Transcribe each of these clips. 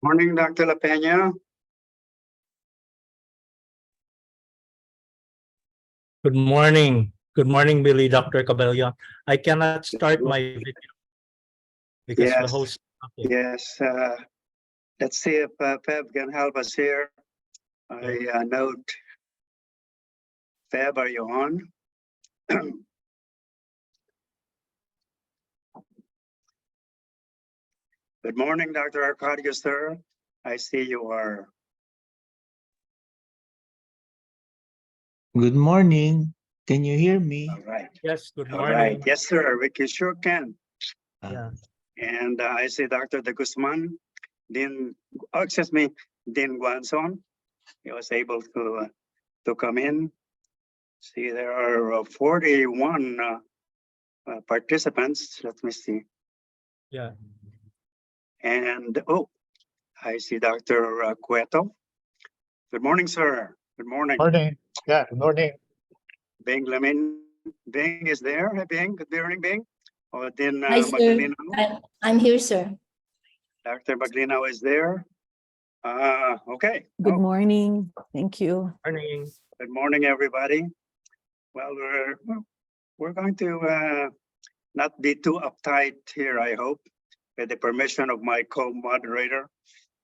Morning, Dr. La Peña. Good morning. Good morning, Billy, Dr. Cabello. I cannot start my video because the Yes. host. Okay. Yes. Let's see if Feb can help us here. I note, Feb, are you on? Good morning, Dr. Arcadio, sir. I see you are. Good morning. Can you hear me? All right. Yes, good All morning. right. Yes, sir. We sure can. Yeah. And I see Dr. De Guzman, Dean Guanzon. He was able to come in. See, there are 41 participants. Let me see. Yeah. And I see Dr. Cueto. Good morning, sir. Good morning. Morning. Yeah, good morning. Bing Lamin. Bing is there. Hi, Bing. Good morning, Bing. Oh, then Hi, sir. Maglino. I'm here, sir. Dr. Maglino is there. Okay. Good morning. Thank you. Morning. Good morning, everybody. Well, we're going to not be too uptight here, I hope, with the permission of my co-moderator,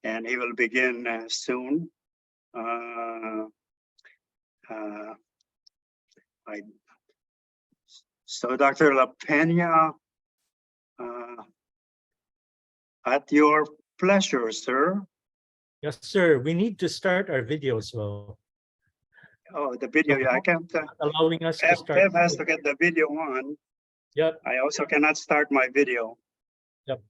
and he will begin soon. So Dr. La Peña, at your pleasure, sir. Yes, sir. We need to start our video, so Oh, the video, yeah, I can't. allowing us to start. Kev has to get the video on. Yep. I also cannot start my video. Yep.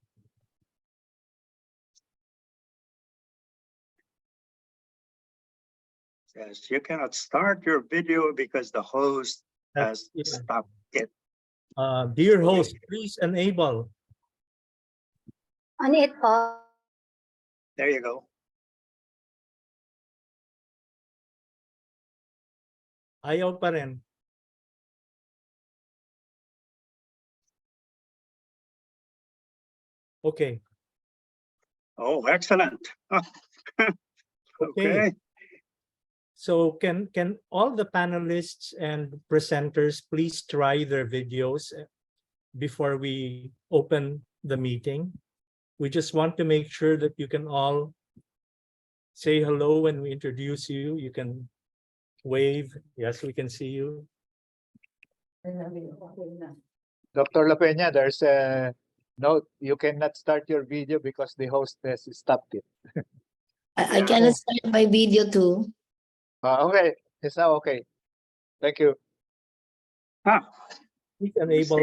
Yes, you cannot start your video because the host has Yeah. stopped it. Dear host, please enable. On it po. There you go. Ayaw pa rin. Okay. Oh, excellent. Okay. So can all the panelists and presenters please try their videos before we open the meeting? We just want to make sure that you can all say hello when we introduce you. You can wave. Yes, we can see you. Dr. La Peña, there's a note. You cannot start your video because the host has stopped it. I cannot start my video too. Okay, it's now okay. Thank you. Please enable.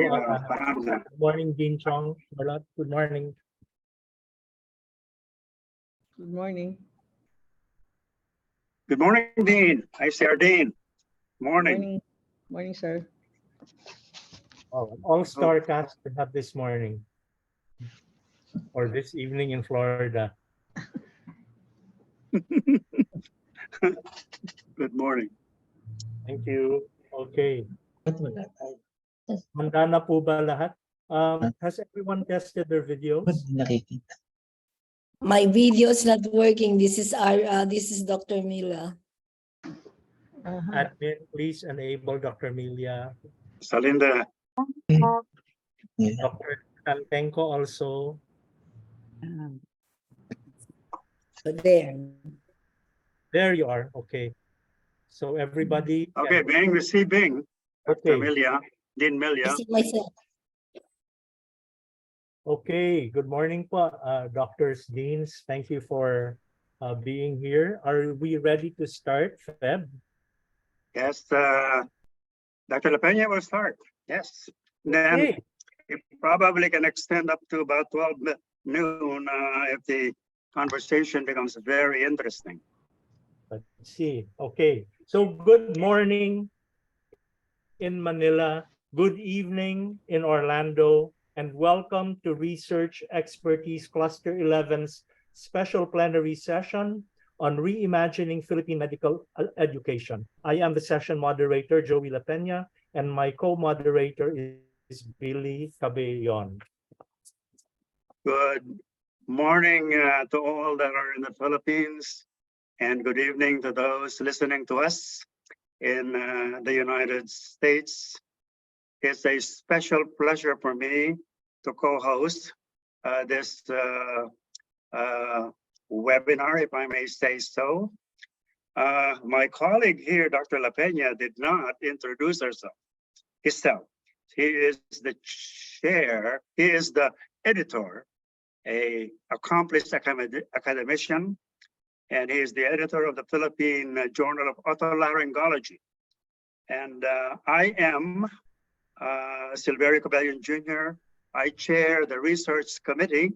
Parang, Good morning, Dean Chong. Good morning. Good morning. good morning, Dean. I see our Dean. Morning. Morning, sir. Oh, an all-star cast we have this morning or this evening in Florida. Good morning. Thank you. Okay. Handa na po ba lahat? Has everyone tested their videos? My video is not working. This is Dr. Mila. Admin, please enable Dr. Mila. Rosalinda. Dr. Tandinco also. So there. There you are. Okay. So everybody. Okay, Bing, we see Bing. Dr. Okay. Mila, Dean I Mila. see myself. Okay. Good morning po, doctors, deans. Thank you for being here. Are we ready to start, Feb? Yes, Dr. La Peña will start. Yes. Then Okay. it probably can extend up to about 12 noon if the conversation becomes very interesting. Let's see. Okay. So good morning in Manila. Good evening in Orlando. And welcome to Research Expertise Cluster 11's special plenary session on reimagining Philippine medical education. I am the session moderator, Joey La Peña, and my co-moderator is Billy Cabellon. Good morning to all that are in the Philippines, and good evening to those listening to us in the United States. It's a special pleasure for me to co-host this webinar, if I may say so. My colleague here, Dr. La Peña, did not introduce herself. He is the chair, he is the editor, a accomplished academician, and he is the editor of the Philippine Journal of Otolaryngology. And I am Silverio Cabellion Jr. I chair the research committee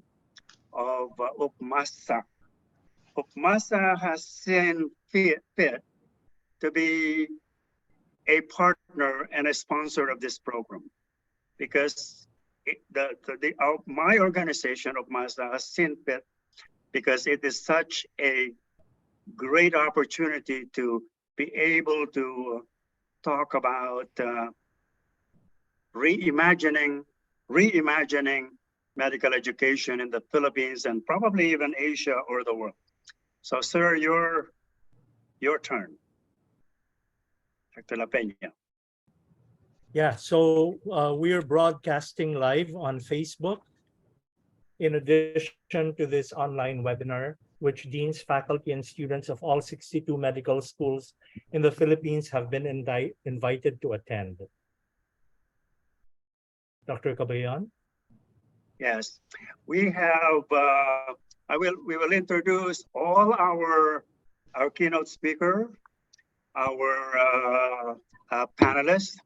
of UPMASA. UPMASA has seen fit to be a partner and a sponsor of this program, because my organization of UPMASA has seen fit because it is such a great opportunity to be able to talk about reimagining medical education in the Philippines and probably even Asia or the world. So, sir, your turn. Dr. La Peña. Yeah, so we are broadcasting live on Facebook. In addition to this online webinar, which deans, faculty, and students of all 62 medical schools in the Philippines have been invited to attend. Dr. Cabellion? Yes, we have. We will introduce all our keynote speaker, our panelists,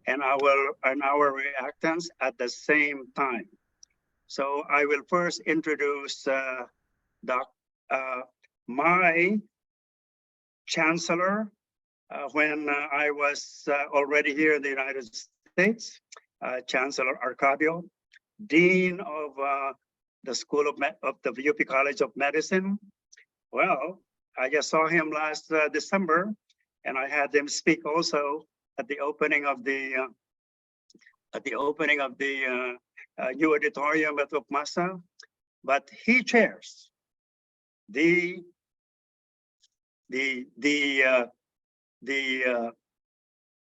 and our reactants at the same time. So I will first introduce my chancellor when I was already here in the United States, Chancellor Arcadio, Dean of the School of the UP College of Medicine. Well, I just saw him last December, and I had him speak also at the opening of the new auditorium at UPMASA. But he chairs the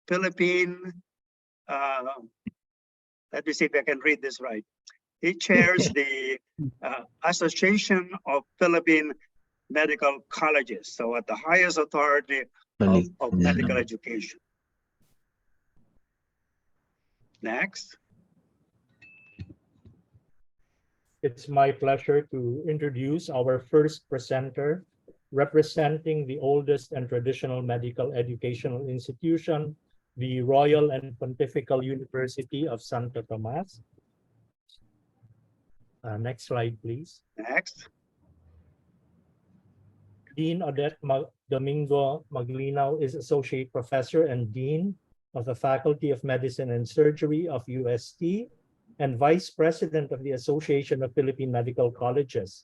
Philippine. Let me see if I can read this right. He chairs the Association of Philippine Medical Colleges, so at the highest authority of medical education. Next. It's my pleasure to introduce our first presenter, representing the oldest and traditional medical educational institution, the Royal and Pontifical University of Santo Tomas. Next slide, please. Next. Dean Odette Domingo-Maglinao is Associate Professor and Dean of the Faculty of Medicine and Surgery of UST and Vice President of the Association of Philippine Medical Colleges.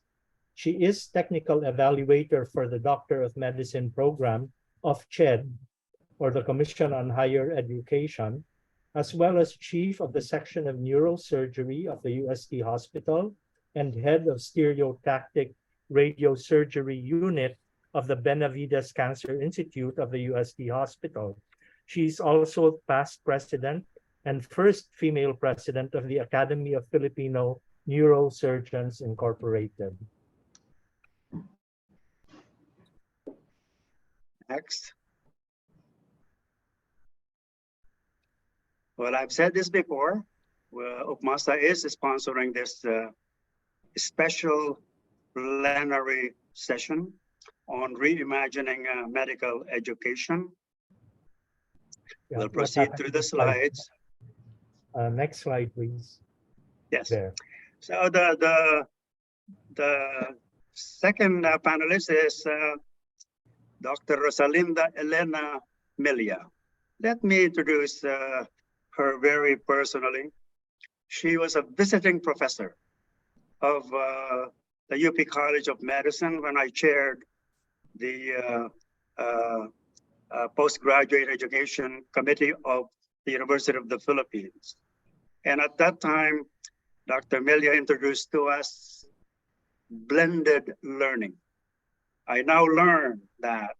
She is Technical Evaluator for the Doctor of Medicine program of CHED, or the Commission on Higher Education, as well as Chief of the Section of Neurosurgery of the UST Hospital and Head of Stereotactic Radiosurgery Unit of the Benavides Cancer Institute of the UST Hospital. She's also past president and first female president of the Academy of Filipino Neurosurgeons Incorporated. Next. Well, I've said this before. UPMASA is sponsoring this special plenary session on reimagining medical education. Yeah, We'll proceed through the slides. Next slide, please. Yes. There. So the second panelist is Dr. Rosalinda Elena Mila. Let me introduce her very personally. She was a visiting professor of the UP College of Medicine when I chaired the postgraduate education committee of the University of the Philippines. And at that time, Dr. Mila introduced to us blended learning. I now learn that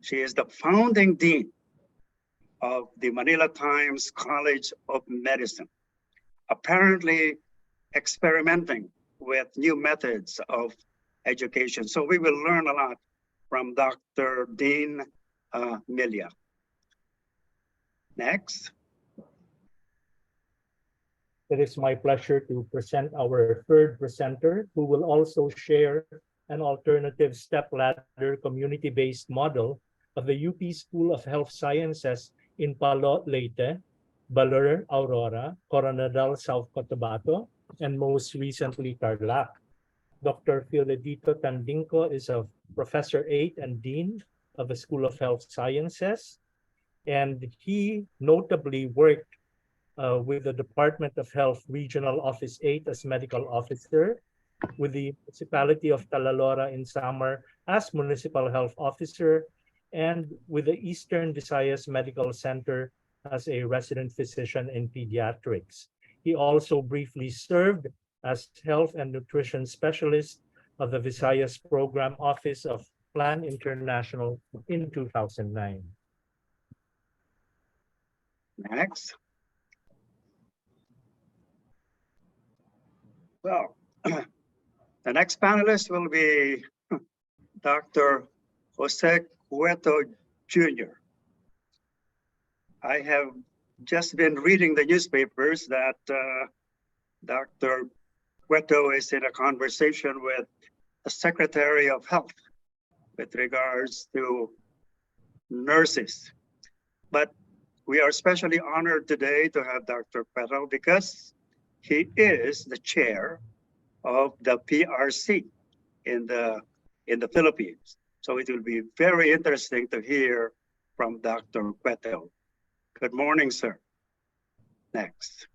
she is the founding dean of the Manila Times College of Medicine, apparently experimenting with new methods of education. So we will learn a lot from Dr. Dean Mila. Next. It is my pleasure to present our third presenter, who will also share an alternative stepladder community-based model of the UP School of Health Sciences in Palo, Leyte, Baler, Aurora, Coronadal, South Cotabato, and most recently Tarlac. Dr. Filedito Tandinco is a Professor 8 and Dean of the School of Health Sciences, and he notably worked with the Department of Health Regional Office 8 as medical officer, with the municipality of Talalora in Samar as municipal health officer, and with the Eastern Visayas Medical Center as a resident physician in pediatrics. He also briefly served as health and nutrition specialist of the Visayas Program Office of Plan International in 2009. Next. Well, the next panelist will be Dr. Jose Cueto Jr. I have just been reading the newspapers that Dr. Cueto is in a conversation with the Secretary of Health with regards to nurses. But we are especially honored today to have Dr. Cueto because he is the chair of the PRC in the Philippines. So it will be very interesting to hear from Dr. Cueto. Good morning, sir. Next.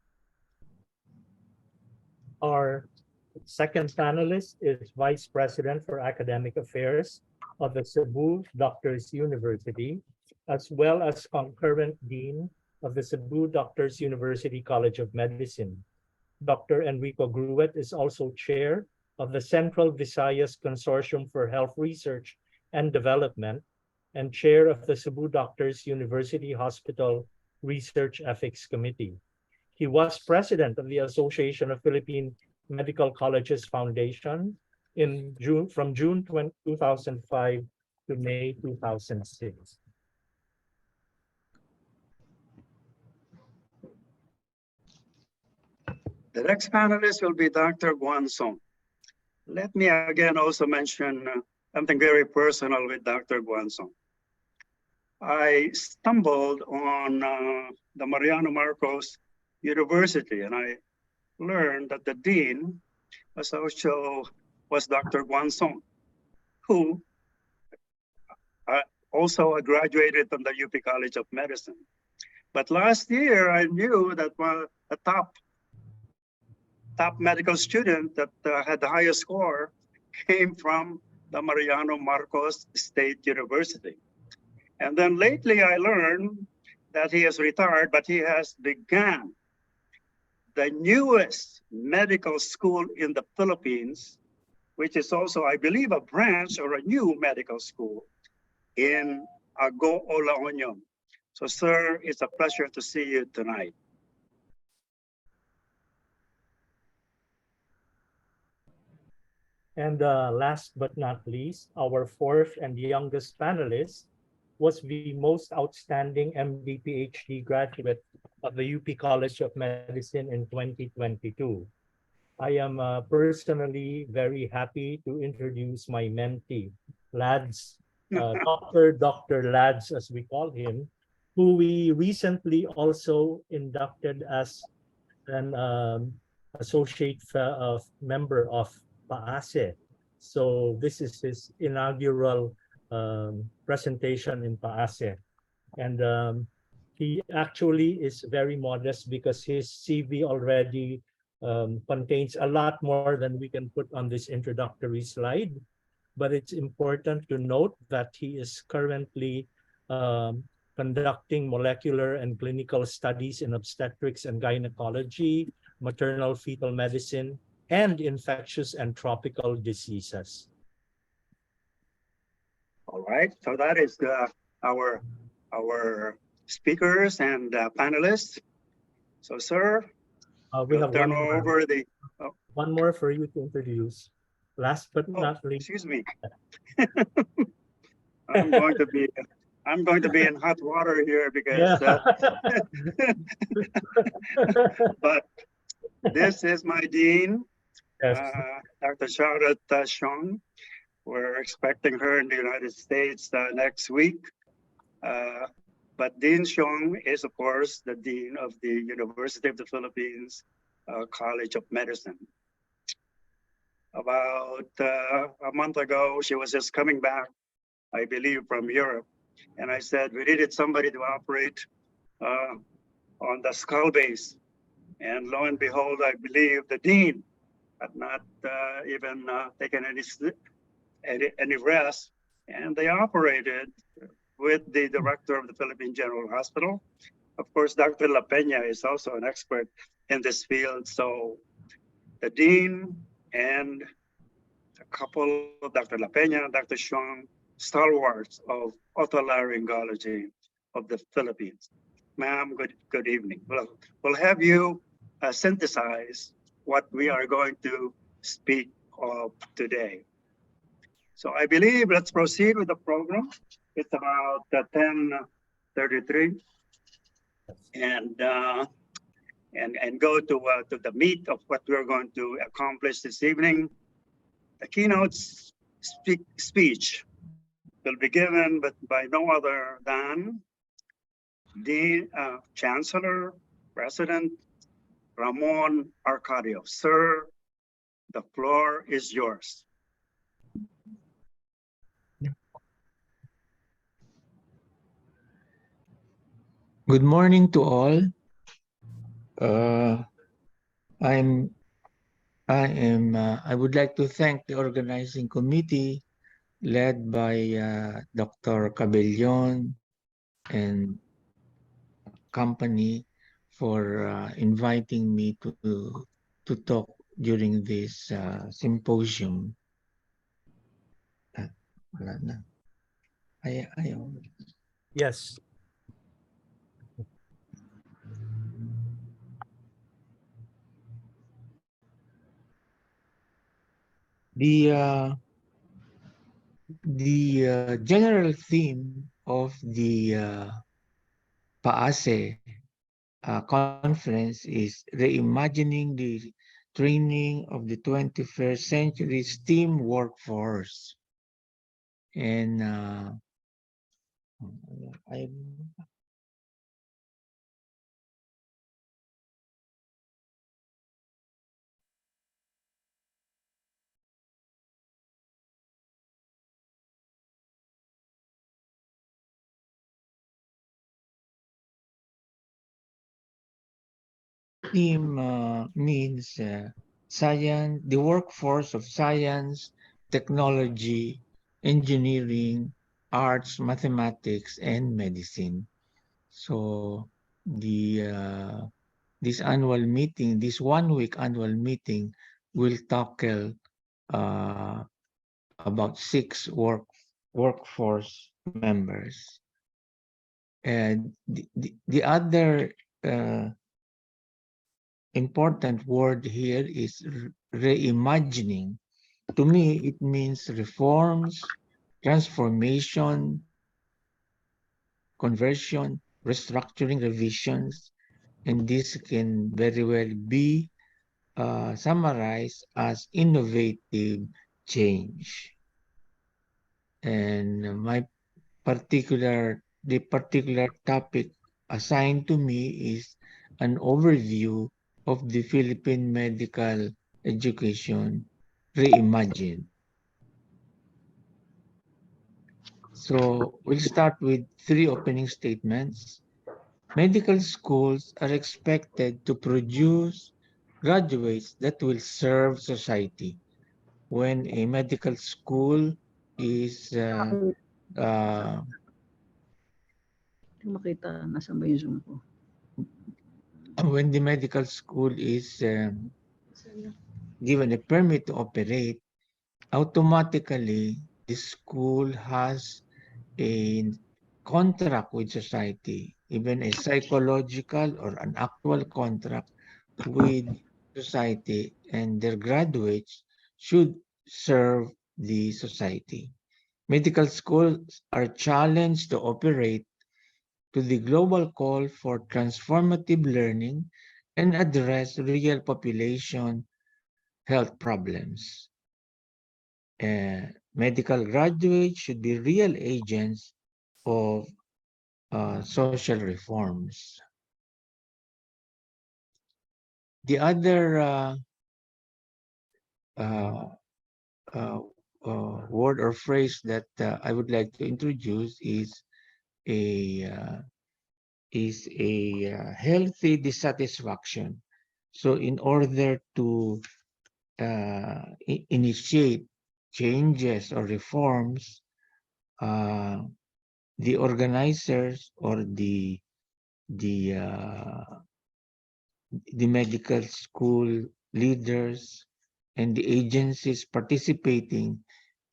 Our second panelist is Vice President for Academic Affairs of the Cebu Doctors University, as well as concurrent Dean of the Cebu Doctors University College of Medicine. Dr. Enrico Gruet is also chair of the Central Visayas Consortium for Health Research and Development and chair of the Cebu Doctors University Hospital Research Ethics Committee. He was president of the Association of Philippine Medical Colleges Foundation from June 2005 to May 2006. The next panelist will be Dr. Guan Song. Let me again also mention something very personal with Dr. Guan Song. I stumbled on the Mariano Marcos University, and I learned that the dean was Dr. Guan Song, who also graduated from the UP College of Medicine. But last year, I knew that one of the top medical student that had the highest score came from the Mariano Marcos State University. And then lately I learned that he has retired, but he has begun the newest medical school in the Philippines, which is also, I believe, a branch or a new medical school in Agoo-La Union. So, sir, it's a pleasure to see you tonight. And last but not least, our fourth and youngest panelist was the most outstanding MD PhD graduate of the UP College of Medicine in 2022. I am personally very happy to introduce my mentee, Lads, Dr. Lads, as we call him, who we recently also inducted as an associate member of PAASE. So this is his inaugural presentation in PAASE. And he actually is very modest because his CV already contains a lot more than we can put on this introductory slide. But it's important to note that he is currently conducting molecular and clinical studies in obstetrics and gynecology, maternal fetal medicine, and infectious and tropical diseases. All right, so that is our speakers and panelists. So, sir, We we'll have turn over the. one more for you to introduce. Last but Oh, not least. excuse me. I'm going to be in hot water here because. But this is my dean, Yes. Dr. Charlotte Chong. We're expecting her in the United States next week. But Dean Chong is, of course, the Dean of the University of the Philippines College of Medicine. About a month ago, she was just coming back, I believe, from Europe. And I said, we needed somebody to operate on the skull base. And lo and behold, I believe the Dean had not even taken any rest. And they operated with the director of the Philippine General Hospital. Of course, Dr. La Peña is also an expert in this field. So the Dean and a couple of Dr. La Peña and Dr. Chong, stalwarts of otolaryngology of the Philippines. Ma'am, good evening. We'll have you synthesize what we are going to speak of today. So I believe let's proceed with the program. It's about 10:33, and go to the meat of what we're going to accomplish this evening. The keynote speech will be given by no other than the Chancellor President Ramon Arcadio. Sir, the floor is yours. Good morning to all. I would like to thank the organizing committee led by Dr. Cabellon and company for inviting me to talk during this symposium. Wala na. Ayaw. Yes. The general theme of the PAASE conference is reimagining the training of the 21st century STEAM workforce. And STEAM means science, the workforce of science, technology, engineering, arts, mathematics, and medicine. So this annual meeting, this 1 week annual meeting, will tackle about 6 workforce members. And the other important word here is reimagining. To me, it means reforms, transformation, conversion, restructuring, revisions, and this can very well be summarized as innovative change. And the particular topic assigned to me is an overview of the Philippine medical education reimagined. So we'll start with 3 opening statements. Medical schools are expected to produce graduates that will serve society. When a medical school is Makita, nasan ba yung Zoom ko? when the medical school is given a permit to operate, automatically the school has a contract with society, even a psychological or an actual contract with society, and their graduates should serve the society. Medical schools are challenged to operate to the global call for transformative learning and address real population health problems. Medical graduates should be real agents of social reforms. The other uh, uh, word or phrase that I would like to introduce a uh, is a healthy dissatisfaction. So, in order to initiate changes or reforms, the organizers or the uh, the medical school leaders and the agencies participating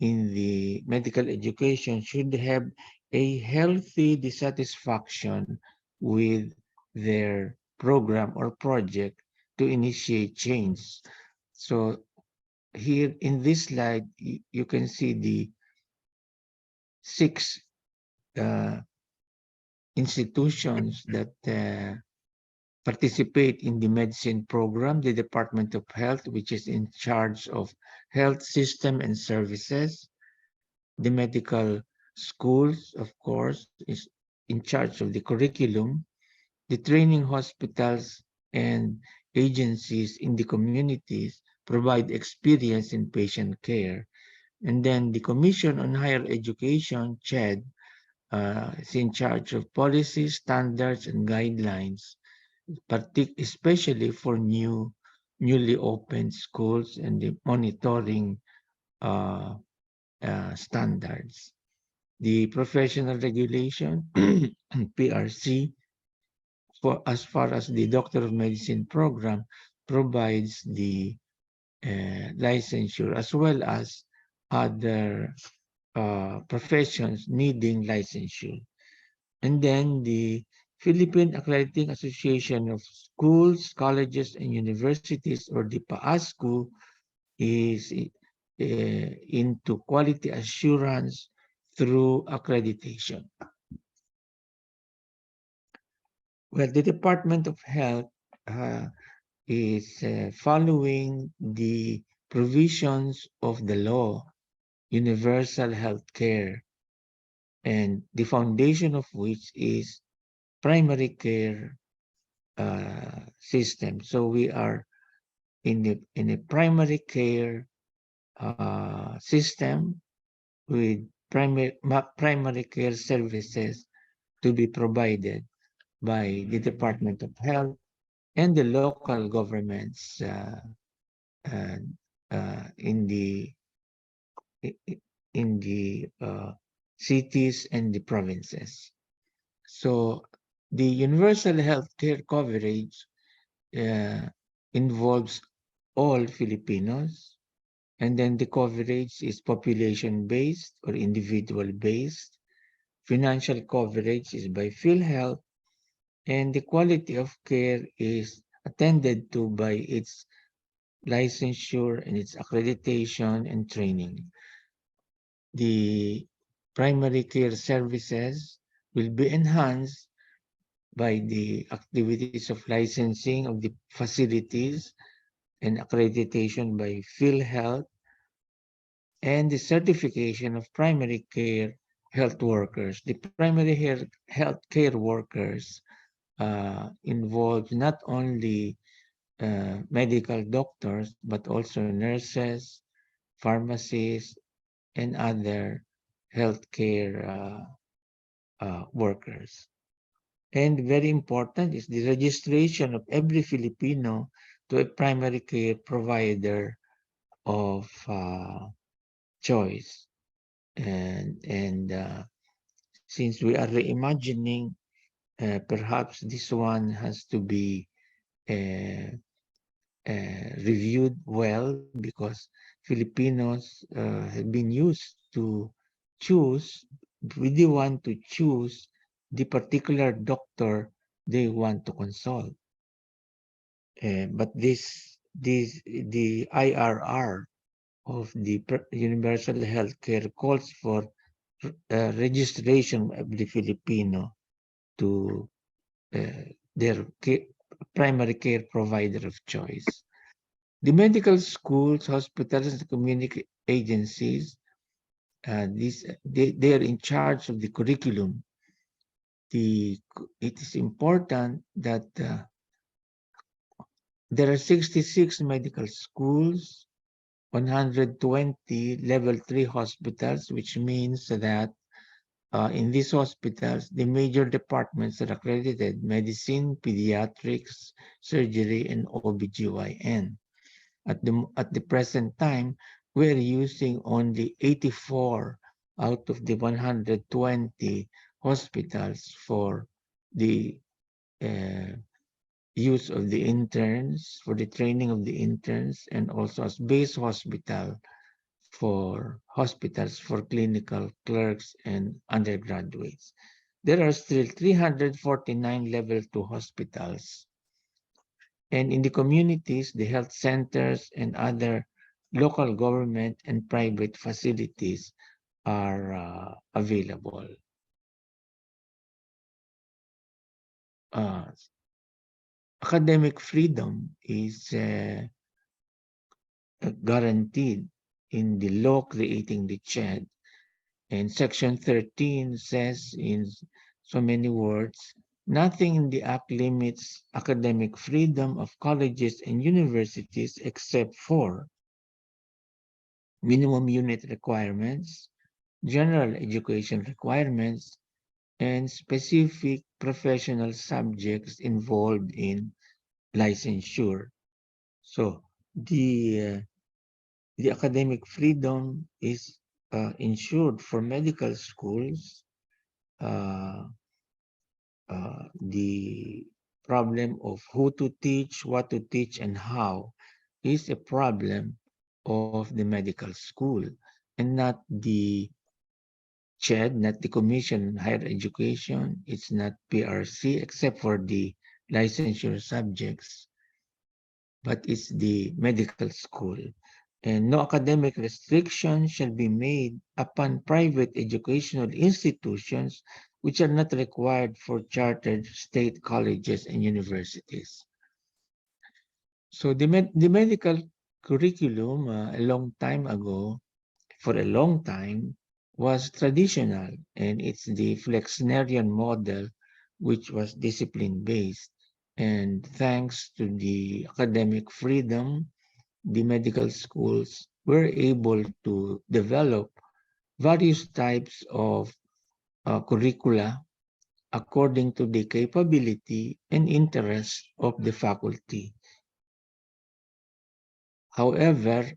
in the medical education should have a healthy dissatisfaction with their program or project to initiate change. So here in this slide, you can see the 6 uh, institutions that participate in the medicine program, the Department of Health, which is in charge of health system and services, the medical schools, of course, is in charge of the curriculum, the training hospitals and agencies in the communities provide experience in patient care. And then the Commission on Higher Education, CHED, is in charge of policies, standards, and guidelines, especially for newly opened schools and the monitoring standards. The professional regulation, PRC, for as far as the Doctor of Medicine program, provides the licensure as well as other professions needing licensure. And then the Philippine Accrediting Association of Schools, Colleges, and Universities, or the PAASE, is into quality assurance through accreditation. Well, the Department of Health is following the provisions of the law, universal health care, and the foundation of which is primary care system. So we are in a primary care system with primary care services to be provided by the Department of Health and the local governments in the cities and the provinces. So the universal health care coverage involves all Filipinos, and then the coverage is population-based or individual-based. Financial coverage is by PhilHealth, and the quality of care is attended to by its licensure and its accreditation and training. The primary care services will be enhanced by the activities of licensing of the facilities and accreditation by PhilHealth and the certification of primary care health workers. The primary health care workers involve not only medical doctors, but also nurses, pharmacists, and other healthcare workers. And very important is the registration of every Filipino to a primary care provider of choice. And since we are reimagining, perhaps this one has to be reviewed well because Filipinos have been used to choose, they want to choose the particular doctor they want to consult. But the IRR of the universal healthcare calls for registration of the Filipino to their primary care provider of choice. The medical schools, hospitals, and community agencies, they are in charge of the curriculum. It is important that there are 66 medical schools, 120 level 3 hospitals, which means that in these hospitals, the major departments are accredited: medicine, pediatrics, surgery, and OBGYN. At the present time, we're using only 84 out of the 120 hospitals for the use of the interns, for the training of the interns, and also as base hospital for hospitals for clinical clerks and undergraduates. There are still 349 level 2 hospitals. And in the communities, the health centers and other local government and private facilities are available. Academic freedom is guaranteed in the law creating the CHED. And Section 13 says in so many words, nothing in the Act limits academic freedom of colleges and universities except for minimum unit requirements, general education requirements, and specific professional subjects involved in licensure. So the academic freedom is ensured for medical schools. The problem of who to teach, what to teach, and how is a problem of the medical school and not the CHED, not the Commission on Higher Education. It's not PRC except for the licensure subjects, but it's the medical school. And no academic restriction shall be made upon private educational institutions which are not required for chartered state colleges and universities. So the medical curriculum a long time ago, for a long time, was traditional, and it's the Flexnerian model, which was discipline-based. And thanks to the academic freedom, the medical schools were able to develop various types of curricula according to the capability and interest of the faculty. However,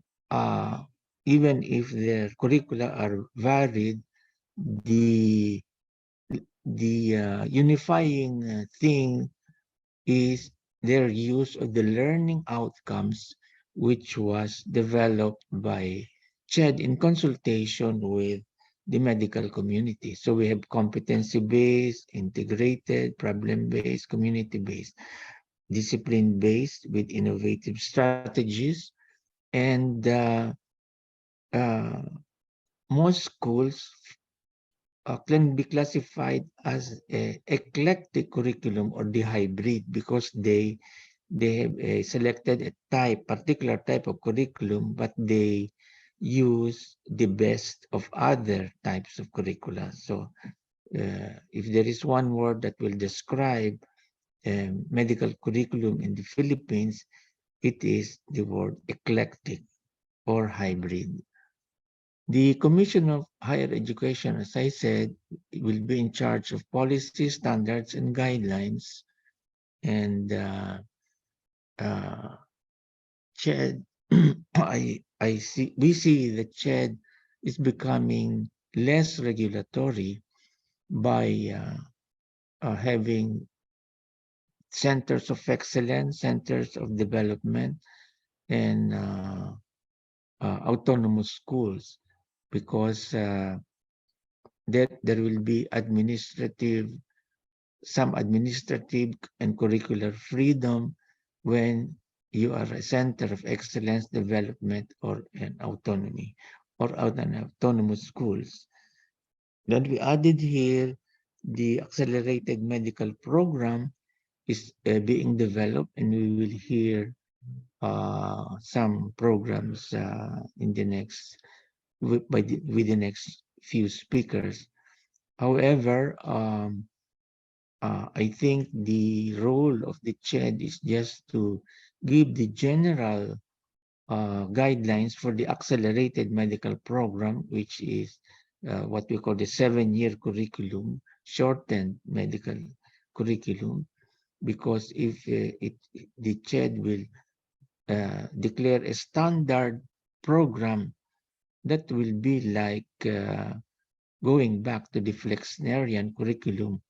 even if their curricula are varied, the unifying thing is their use of the learning outcomes, which was developed by CHED in consultation with the medical community. So we have competency-based, integrated, problem-based, community-based, discipline-based with innovative strategies. And most schools can be classified as a eclectic curriculum or the hybrid because they have selected a particular type of curriculum, but they use the best of other types of curricula. So if there is one word that will describe medical curriculum in the Philippines, it is the word eclectic or hybrid. The Commission of Higher Education, as I said, will be in charge of policy, standards, and guidelines. And CHED, we see that CHED is becoming less regulatory by having centers of excellence, centers of development, and autonomous schools, because that there will be some administrative and curricular freedom when you are a center of excellence, development, or an autonomy, or an autonomous schools. Then we added here the accelerated medical program is being developed, and we will hear some programs in the next with the next few speakers. However, I think the role of the CHED is just to give the general guidelines for the accelerated medical program, which is what we call the 7-year curriculum, shortened medical curriculum, because if the CHED will declare a standard program that will be like going back to the Flexnerian curriculum,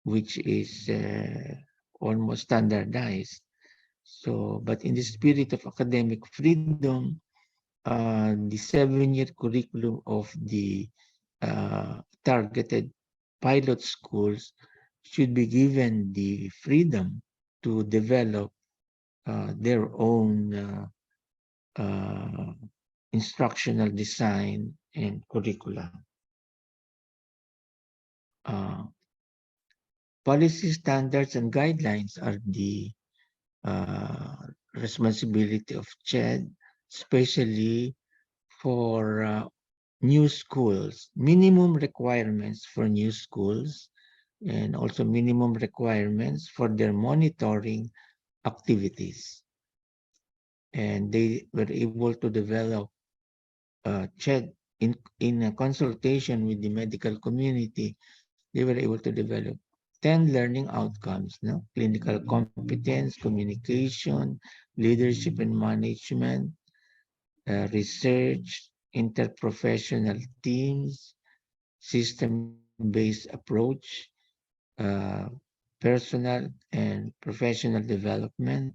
which is almost standardized. So, but in the spirit of academic freedom, the 7-year curriculum of the targeted pilot schools should be given the freedom to develop their own instructional design and curricula. Policy standards and guidelines are the responsibility of CHED, especially for new schools, minimum requirements for new schools, and also minimum requirements for their monitoring activities. And they were able to develop CHED in a consultation with the medical community. They were able to develop 10 learning outcomes, no? Clinical competence, communication, leadership and management, research, interprofessional teams, system-based approach, personal and professional development,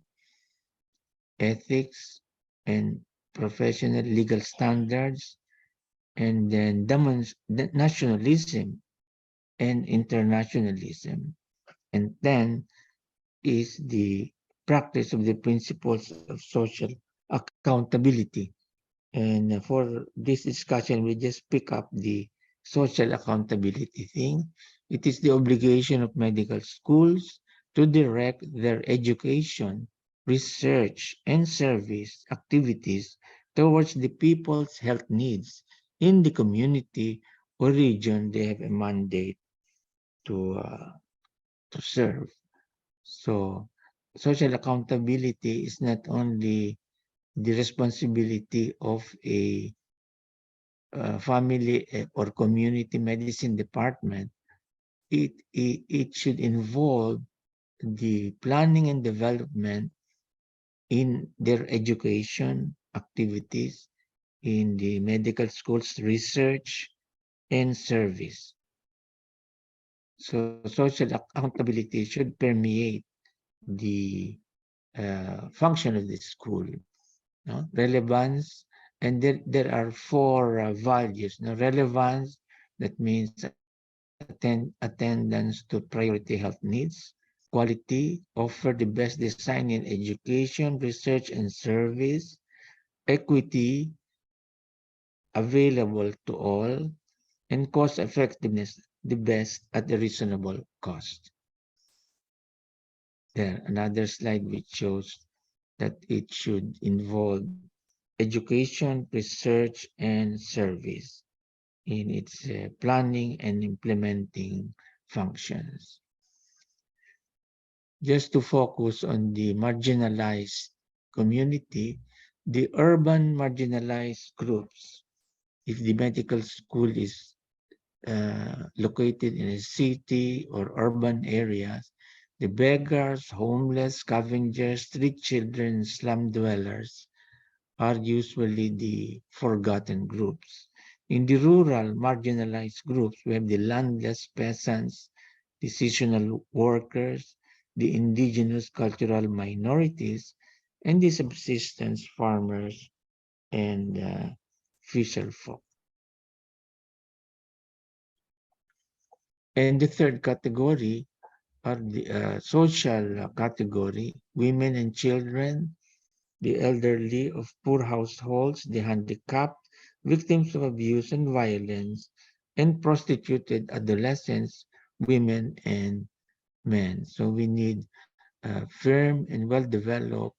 ethics and professional legal standards, and then nationalism and internationalism. And then is the practice of the principles of social accountability. And for this discussion, we just pick up the social accountability thing. It is the obligation of medical schools to direct their education, research, and service activities towards the people's health needs in the community or region they have a mandate to serve. So social accountability is not only the responsibility of a family or community medicine department. It should involve the planning and development in their education activities, in the medical schools research and service. So social accountability should permeate the function of the school. No? Relevance, and there are 4 values. No? Relevance, that means attendance to priority health needs. Quality, offer the best design in education, research, and service. Equity, available to all. And cost effectiveness, the best at a reasonable cost. There, another slide which shows that it should involve education, research, and service in its planning and implementing functions. Just to focus on the marginalized community, the urban marginalized groups, if the medical school is located in a city or urban areas, the beggars, homeless, scavengers, street children, slum dwellers are usually the forgotten groups. In the rural marginalized groups, we have the landless peasants, the seasonal workers, the indigenous cultural minorities, and the subsistence farmers and fisher folk. And the third category are the social category, women and children, the elderly of poor households, the handicapped, victims of abuse and violence, and prostituted adolescents, women, and men. So we need firm and well-developed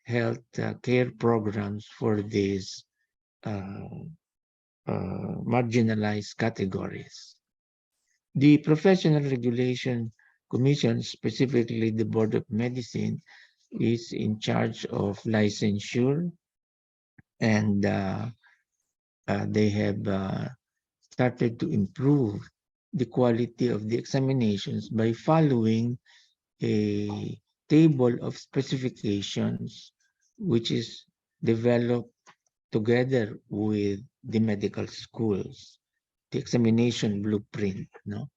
health care programs for these marginalized categories. The Professional Regulation Commission, specifically the Board of Medicine, is in charge of licensure, and they have started to improve the quality of the examinations by following a table of specifications which is developed together with the medical schools, the examination blueprint, no,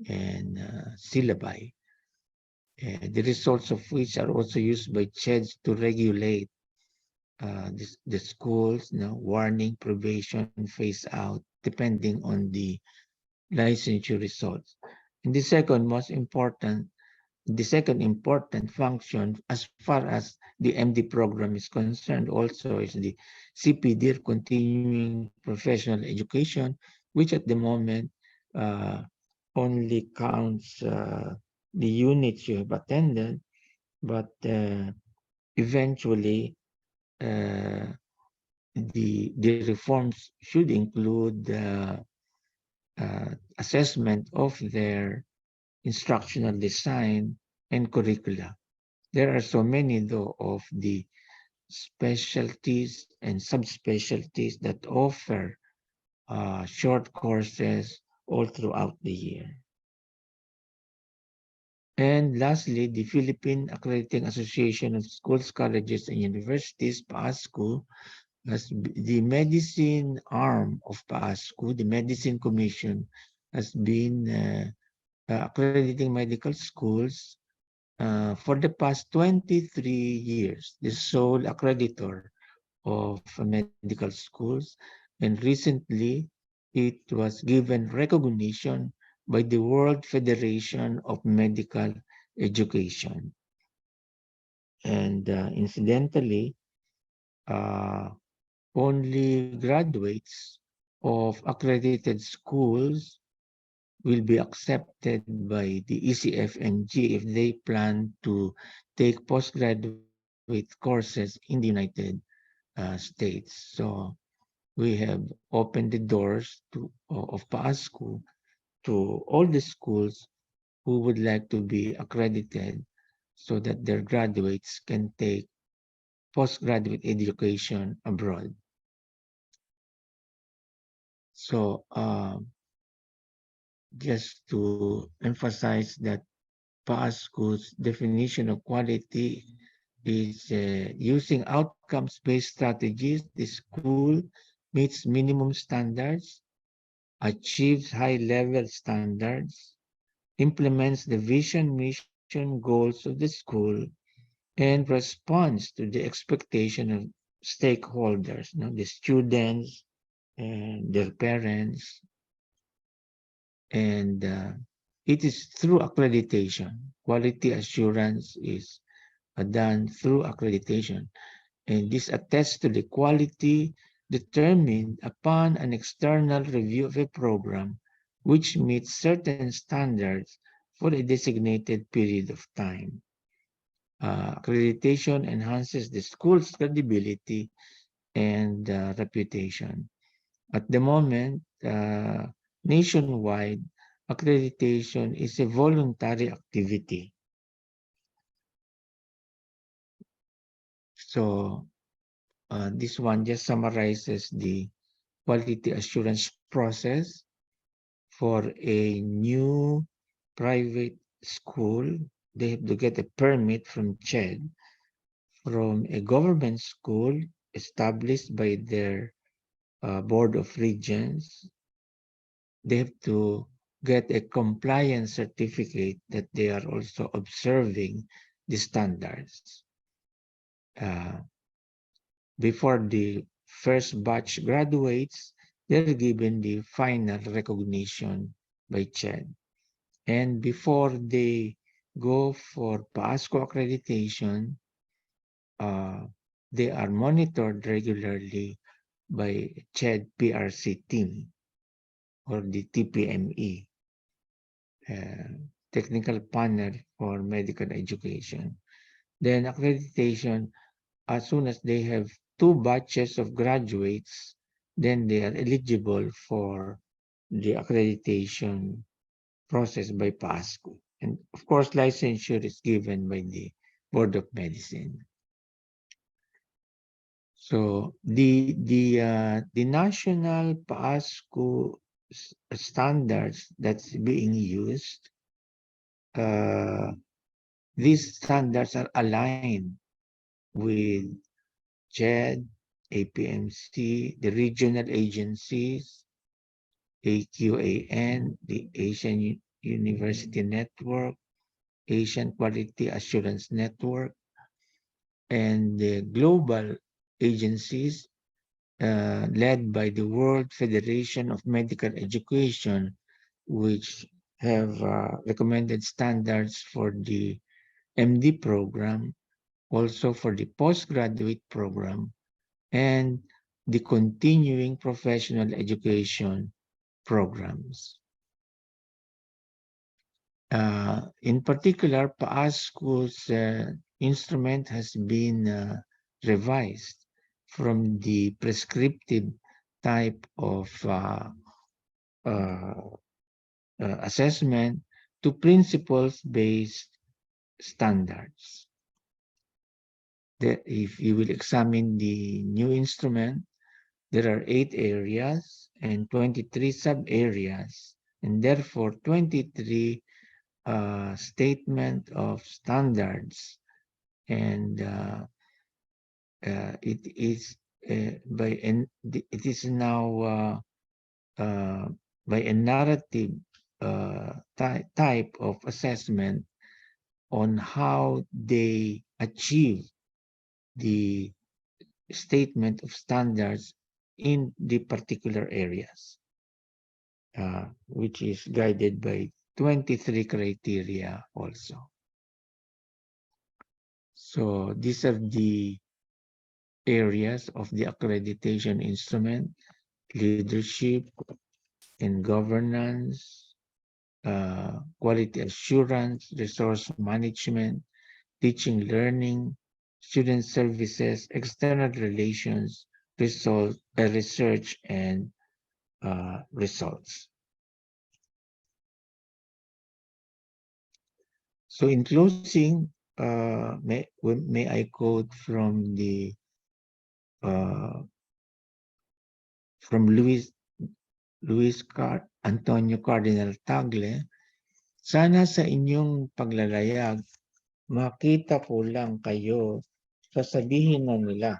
and syllabi. The results of which are also used by CHEDs to regulate the schools, warning, probation, phase out, depending on the licensure results. And the second important function as far as the MD program is concerned also is the CPD, continuing professional education, which at the moment only counts the units you have attended, but eventually the reforms should include assessment of their instructional design and curricula. There are so many, though, of the specialties and subspecialties that offer short courses all throughout the year. And lastly, the Philippine Accrediting Association of Schools, Colleges, and Universities, PAASE, as the medicine arm of PAASE, the Medicine Commission, has been accrediting medical schools for the past 23 years, the sole accreditor of medical schools. And recently, it was given recognition by the World Federation of Medical Education. And incidentally, only graduates of accredited schools will be accepted by the ECFMG if they plan to take postgraduate courses in the United States. So we have opened the doors of PAASE to all the schools who would like to be accredited so that their graduates can take postgraduate education abroad. So just to emphasize that PAASE's definition of quality is using outcomes-based strategies. The school meets minimum standards, achieves high-level standards, implements the vision, mission, goals of the school, and responds to the expectation of stakeholders, the students and their parents. And it is through accreditation. Quality assurance is done through accreditation. And this attests to the quality determined upon an external review of a program which meets certain standards for a designated period of time. Accreditation enhances the school's credibility and reputation. At the moment, nationwide, accreditation is a voluntary activity. So this one just summarizes the quality assurance process for a new private school. They have to get a permit from CHED from a government school established by their Board of Regents. They have to get a compliance certificate that they are also observing the standards. Before the first batch graduates, they're given the final recognition by CHED. And before they go for PAASE accreditation, they are monitored regularly by CHED PRC team or the TPME, Technical Panel for Medical Education. Then accreditation, as soon as they have 2 batches of graduates, then they are eligible for the accreditation process by PAASE. And of course, licensure is given by the Board of Medicine. So the national PAASE standards that's being used, these standards are aligned with CHED, APMC, the regional agencies, AQAN, the Asian University Network, Asian Quality Assurance Network, and the global agencies led by the World Federation of Medical Education, which have recommended standards for the MD program, also for the postgraduate program, and the continuing professional education programs. In particular, PAASE's instrument has been revised from the prescriptive type of assessment to principles-based standards. If you will examine the new instrument, there are 8 areas and 23 sub-areas, and therefore 23 statement of standards, and it is now by a narrative type of assessment on how they achieve the statement of standards in the particular areas, which is guided by 23 criteria also. So these are the areas of the accreditation instrument: leadership and governance, quality assurance, resource management, teaching learning, student services, external relations, research, and results. So in closing, may I quote from the from Antonio Cardinal Tagle. Sana sa inyong paglalayag, makita ko lang kayo, sasabihin na nila,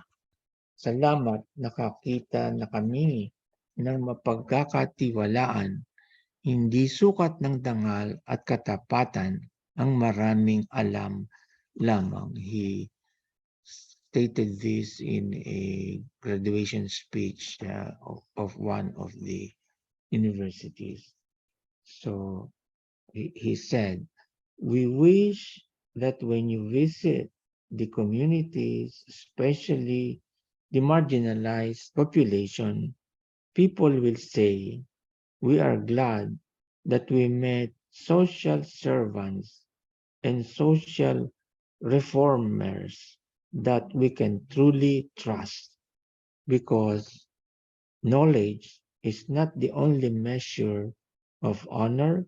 salamat, nakakita na kami ng mapagkakatiwalaan, hindi sukat ng dangal at katapatan ang maraming alam lamang. He stated this in a graduation speech of one of the universities. So he said, we wish that when you visit the communities, especially the marginalized population, people will say, we are glad that we met social servants and social reformers that we can truly trust, because knowledge is not the only measure of honor,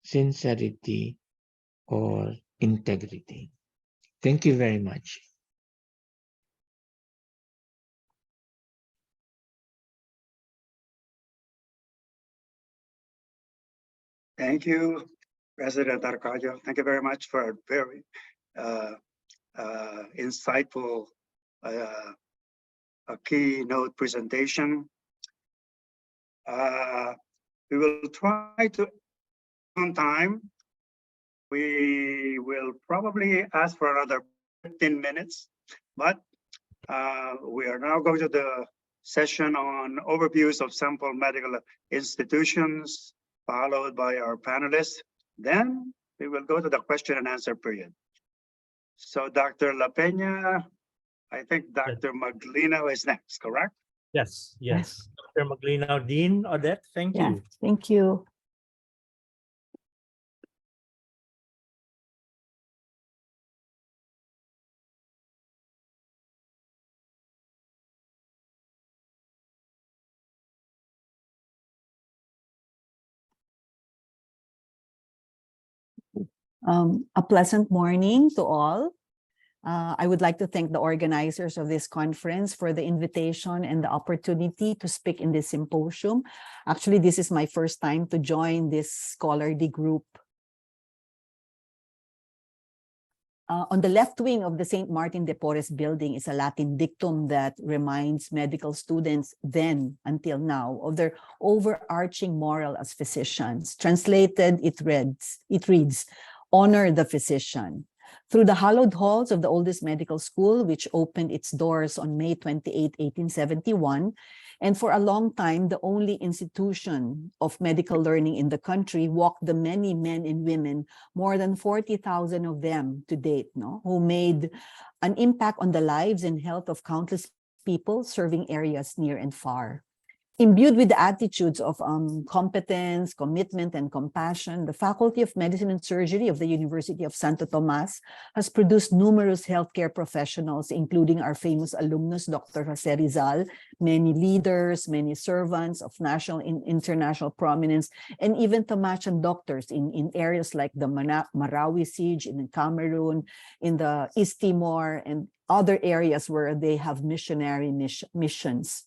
sincerity, or integrity. Thank you very much. Thank you, President Arcadio. Thank you very much for a very insightful keynote presentation. We will try to on time. We will probably ask for another 15 minutes, but we are now going to the session on overviews of sample medical institutions, followed by our panelists. Then we will go to the question and answer period. So Dr. La Peña, I think Dr. Maglinao is next, correct? Yes, yes. Dr. Maglinao, Dean Odette, thank Yeah, you. thank you. A pleasant morning to all. I would like to thank the organizers of this conference for the invitation and the opportunity to speak in this symposium. Actually, this is my first time to join this scholarly group. On the left wing of the St. Martin de Porres building is a Latin dictum that reminds medical students then until now of their overarching moral as physicians. Translated, it reads, honor the physician. Through the hallowed halls of the oldest medical school, which opened its doors on May 28, 1871, and for a long time, the only institution of medical learning in the country, walked the many men and women, more than 40,000 of them to date, who made an impact on the lives and health of countless people serving areas near and far. Imbued with the attitudes of competence, commitment, and compassion, the Faculty of Medicine and Surgery of the University of Santo Tomas has produced numerous healthcare professionals, including our famous alumnus, Dr. Jose Rizal, many leaders, many servants of national and international prominence, and even Tamachan doctors in areas like the Marawi siege in Cameroon, in the East Timor, and other areas where they have missionary missions.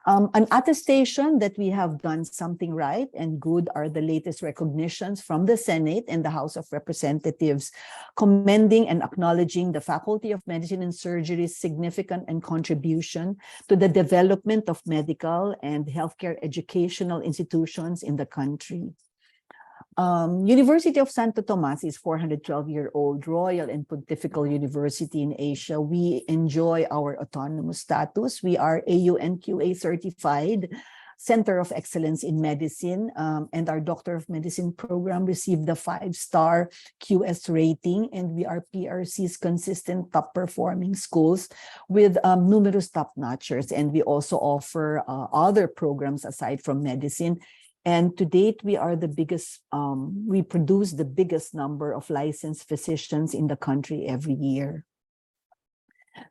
An attestation that we have done something right and good are the latest recognitions from the Senate and the House of Representatives, commending and acknowledging the Faculty of Medicine and Surgery's significant and contribution to the development of medical and healthcare educational institutions in the country. University of Santo Tomas is 412-year-old royal and pontifical university in Asia. We enjoy our autonomous status. We are AUNQA certified Center of Excellence in Medicine, and our Doctor of Medicine program received the 5-star QS rating, and we are PRC's consistent top performing schools with numerous top-notchers, and we also offer other programs aside from medicine. And to date, we are the biggest, we produce the biggest number of licensed physicians in the country every year.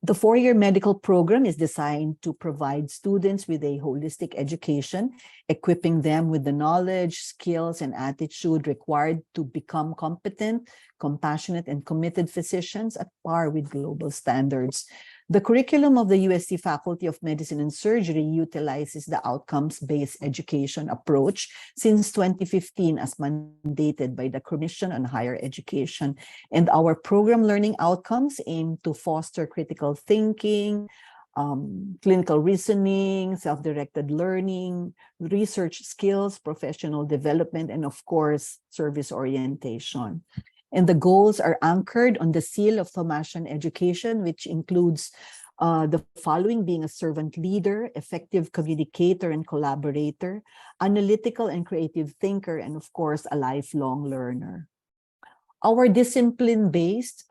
The 4-year medical program is designed to provide students with a holistic education, equipping them with the knowledge, skills, and attitude required to become competent, compassionate, and committed physicians at par with global standards. The curriculum of the UST Faculty of Medicine and Surgery utilizes the outcomes-based education approach since 2015 as mandated by the Commission on Higher Education. And our program learning outcomes aim to foster critical thinking, clinical reasoning, self-directed learning, research skills, professional development, and of course, service orientation. And the goals are anchored on the seal of Thomasian education, which includes the following: being a servant leader, effective communicator and collaborator, analytical and creative thinker, and of course, a lifelong learner. Our discipline-based,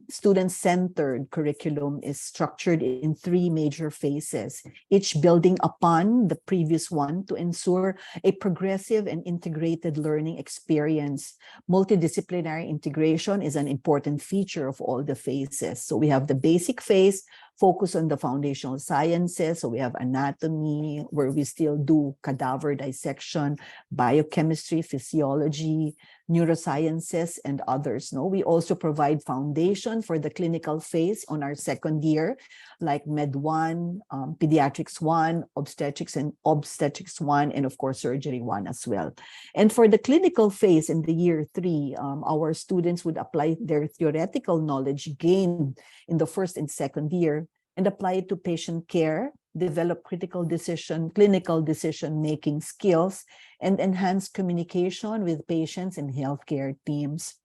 student-centered curriculum is structured in 3 major phases, each building upon the previous one to ensure a progressive and integrated learning experience. Multidisciplinary integration is an important feature of all the phases. So we have the basic phase, focus on the foundational sciences. So we have anatomy, where we still do cadaver dissection, biochemistry, physiology, neurosciences, and others. We also provide foundation for the clinical phase on our 2nd year, like Med 1, Pediatrics 1, Obstetrics 1, and of course, Surgery 1 as well. And for the clinical phase in the year 3, our students would apply their theoretical knowledge gained in the 1st and 2nd year and apply it to patient care, develop clinical decision-making skills, and enhance communication with patients and healthcare teams.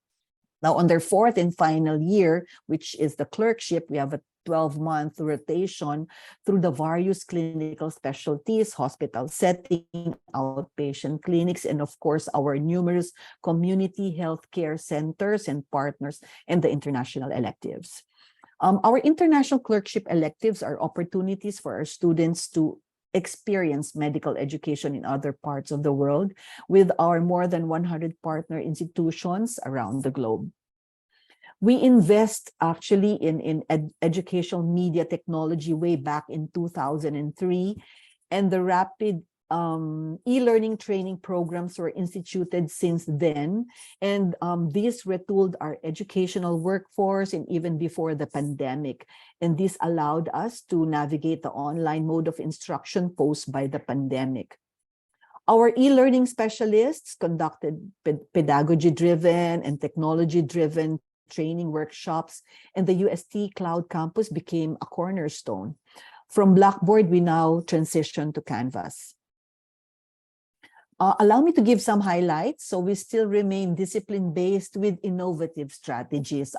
Now, on their fourth and final year, which is the clerkship, we have a 12-month rotation through the various clinical specialties, hospital setting, outpatient clinics, and of course, our numerous community healthcare centers and partners, and the international electives. Our international clerkship electives are opportunities for our students to experience medical education in other parts of the world with our more than 100 partner institutions around the globe. We invest actually in educational media technology way back in 2003, and the rapid e-learning training programs were instituted since then. And these retooled our educational workforce and even before the pandemic. And this allowed us to navigate the online mode of instruction posed by the pandemic. Our e-learning specialists conducted pedagogy-driven and technology-driven training workshops, and the UST Cloud Campus became a cornerstone. From Blackboard, we now transition to Canvas. Allow me to give some highlights. So we still remain discipline-based with innovative strategies.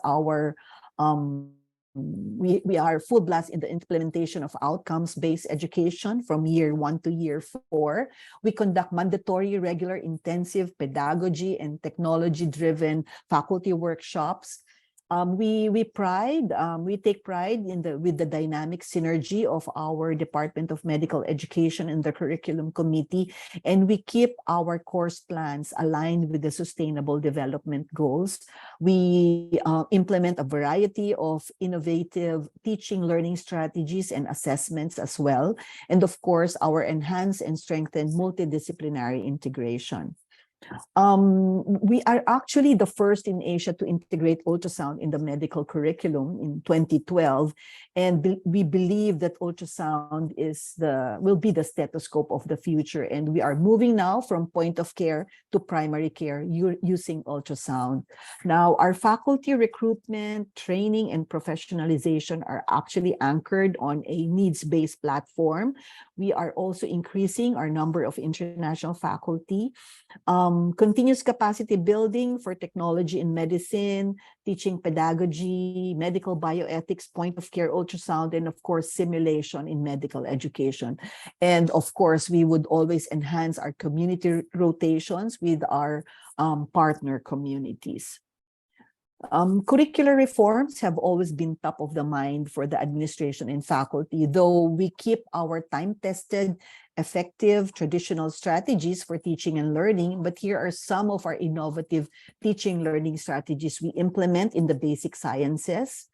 We are full blast in the implementation of outcomes-based education from year 1 to year 4. We conduct mandatory, regular, intensive pedagogy and technology-driven faculty workshops. We take pride with the dynamic synergy of our Department of Medical Education and the Curriculum Committee, and we keep our course plans aligned with the Sustainable Development Goals. We implement a variety of innovative teaching learning strategies and assessments as well, and of course, our enhanced and strengthened multidisciplinary integration. We are actually the first in Asia to integrate ultrasound in the medical curriculum in 2012, and we believe that ultrasound will be the stethoscope of the future, and we are moving now from point of care to primary care using ultrasound. Now, our faculty recruitment, training, and professionalization are actually anchored on a needs-based platform. We are also increasing our number of international faculty. Continuous capacity building for technology in medicine, teaching pedagogy, medical bioethics, point of care ultrasound, and of course, simulation in medical education. And of course, we would always enhance our community rotations with our partner communities. Curricular reforms have always been top of the mind for the administration and faculty, though we keep our time-tested, effective traditional strategies for teaching and learning. But here are some of our innovative teaching learning strategies we implement in the basic sciences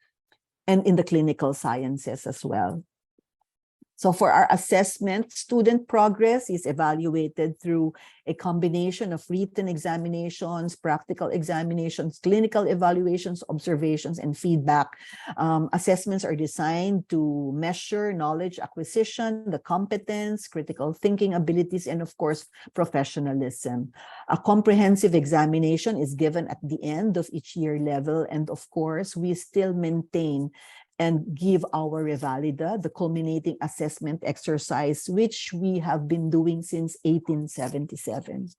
and in the clinical sciences as well. So for our assessment, student progress is evaluated through a combination of written examinations, practical examinations, clinical evaluations, observations, and feedback. Assessments are designed to measure knowledge acquisition, the competence, critical thinking abilities, and of course, professionalism. A comprehensive examination is given at the end of each year level, and of course, we still maintain and give our revalida, the culminating assessment exercise, which we have been doing since 1877.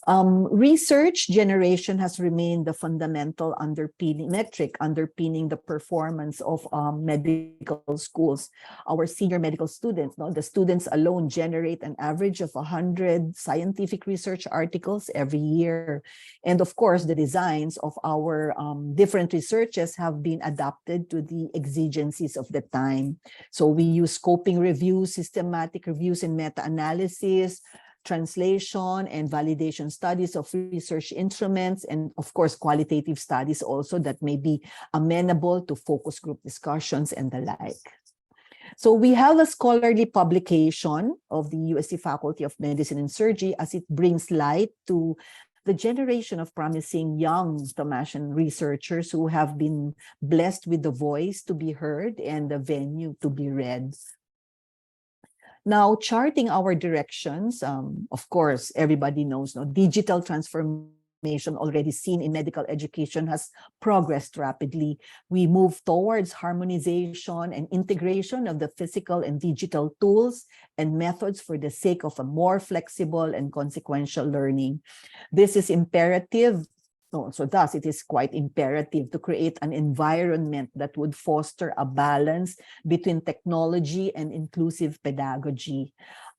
Research generation has remained the fundamental metric underpinning the performance of medical schools. Our senior medical students, the students alone generate an average of 100 scientific research articles every year. And of course, the designs of our different researches have been adapted to the exigencies of the time. So we use scoping reviews, systematic reviews, and meta-analysis, translation and validation studies of research instruments, and of course, qualitative studies also that may be amenable to focus group discussions and the like. So we have a scholarly publication of the USC Faculty of Medicine and Surgery as it brings light to the generation of promising young Tomasian researchers who have been blessed with the voice to be heard and the venue to be read. Now, charting our directions, of course, everybody knows, digital transformation transformation already seen in medical education has progressed rapidly. We move towards harmonization and integration of the physical and digital tools and methods for the sake of a more flexible and consequential learning. This is imperative. So thus, it is quite imperative to create an environment that would foster a balance between technology and inclusive pedagogy.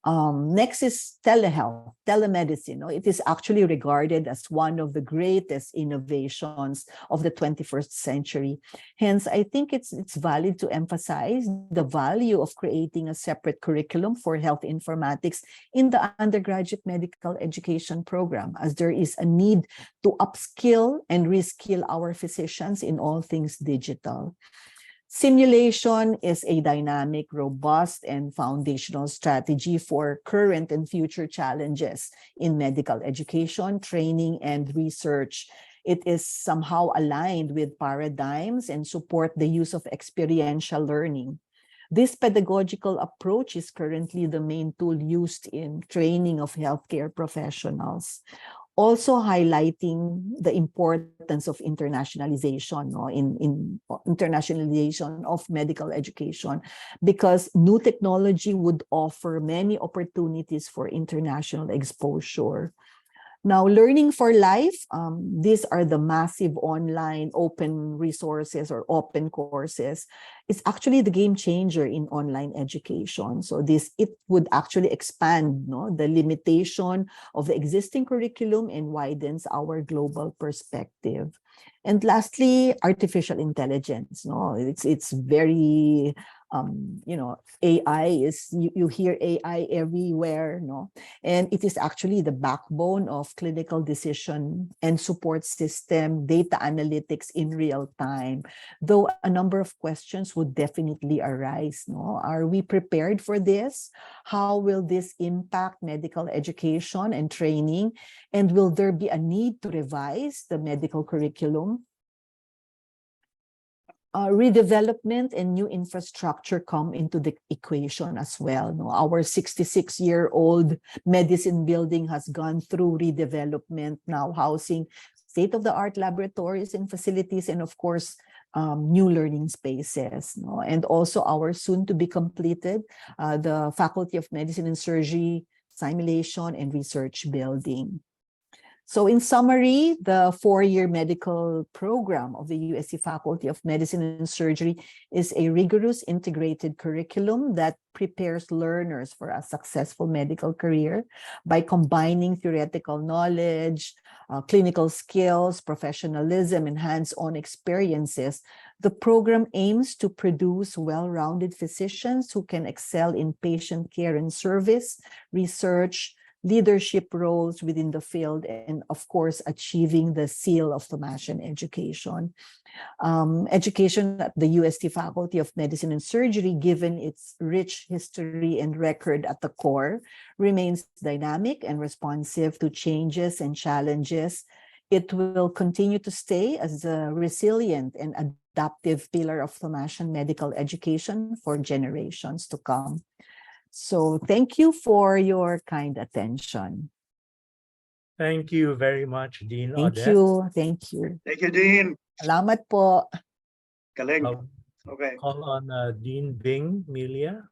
Next is telehealth, telemedicine. It is actually regarded as one of the greatest innovations of the 21st century. Hence, I think it's valid to emphasize the value of creating a separate curriculum for health informatics in the undergraduate medical education program, as there is a need to upskill and reskill our physicians in all things digital. Simulation is a dynamic, robust, and foundational strategy for current and future challenges in medical education, training, and research. It is somehow aligned with paradigms and support the use of experiential learning. This pedagogical approach is currently the main tool used in training of healthcare professionals. Also highlighting the importance of internationalization, in internationalization of medical education, because new technology would offer many opportunities for international exposure. Now, learning for life, these are the massive online open resources or open courses. It's actually the game changer in online education. So it would actually expand the limitation of the existing curriculum and widens our global perspective. And lastly, artificial intelligence. It's very AI is, you hear AI everywhere, and it is actually the backbone of clinical decision and support system, data analytics in real time. Though a number of questions would definitely arise. Are we prepared for this? How will this impact medical education and training? And will there be a need to revise the medical curriculum? Redevelopment and new infrastructure come into the equation as well. Our 66-year-old medicine building has gone through redevelopment, now housing state-of-the-art laboratories and facilities, and of course, new learning spaces. And also our soon-to-be completed, the Faculty of Medicine and Surgery, Simulation and Research Building. So in summary, the 4-year medical program of the USC Faculty of Medicine and Surgery is a rigorous integrated curriculum that prepares learners for a successful medical career by combining theoretical knowledge, clinical skills, professionalism, and hands-on experiences. The program aims to produce well-rounded physicians who can excel in patient care and service, research, leadership roles within the field, and of course, achieving the seal of Thomasian education. Education at the UST Faculty of Medicine and Surgery, given its rich history and record at the core, remains dynamic and responsive to changes and challenges. It will continue to stay as a resilient and adaptive pillar of Thomasian medical education for generations to come. So thank you for your kind attention. Thank you very much, Dean Thank Odette. you. Thank you. Thank you, Dean. Salamat po. Galing. I'll Okay. call on Dean Bing, Mila.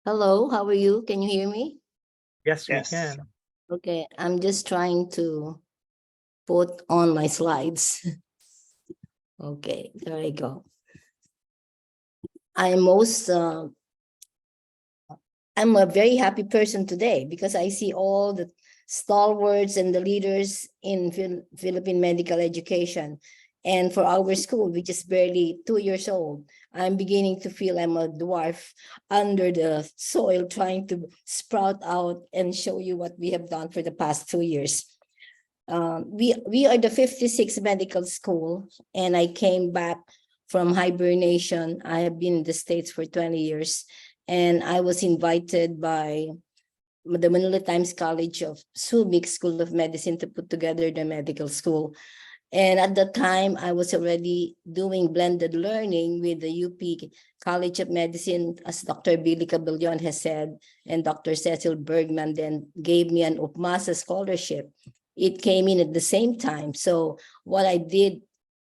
Hello, how are you? Can you hear me? Yes, we Yes. can. Okay, I'm just trying to put on my slides. Okay, there I go. I'm a very happy person today because I see all the stalwarts and the leaders in Philippine medical education. And for our school, which is barely 2 years old, I'm beginning to feel I'm a dwarf under the soil trying to sprout out and show you what we have done for the past 2 years. We are the 56th medical school, and I came back from hibernation. I have been in the States for 20 years, and I was invited by the Manila Times College of Subic School of Medicine to put together the medical school. And at the time, I was already doing blended learning with the UP College of Medicine, as Dr. Billy Cabellon has said, and Dr. Cecil Bergman then gave me an UPMASA scholarship. It came in at the same time. So what I did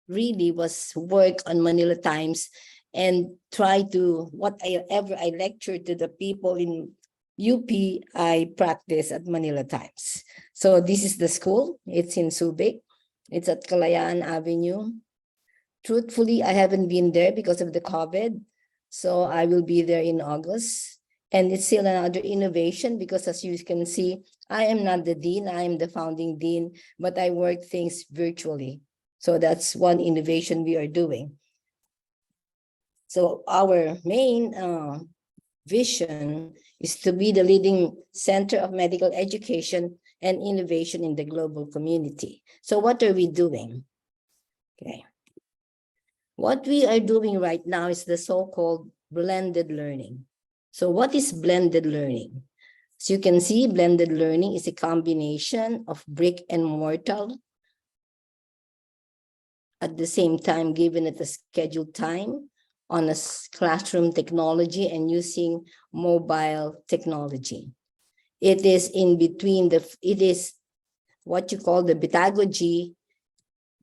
really was work on Manila Times and try to, whatever I lectured to the people in UP, I practice at Manila Times. So this is the school. It's in Subic. It's at Kalayaan Avenue. Truthfully, I haven't been there because of the COVID. So I will be there in August. And it's still another innovation because, as you can see, I am not the dean, I am the founding dean, but I work things virtually. So that's one innovation we are doing. So our main vision is to be the leading center of medical education and innovation in the global community. So what are we doing? Okay. What we are doing right now is the so-called blended learning. So what is blended learning? As you can see, blended learning is a combination of brick and mortar at the same time, given at a scheduled time on a classroom technology and using mobile technology. It is in between it is what you call the pedagogy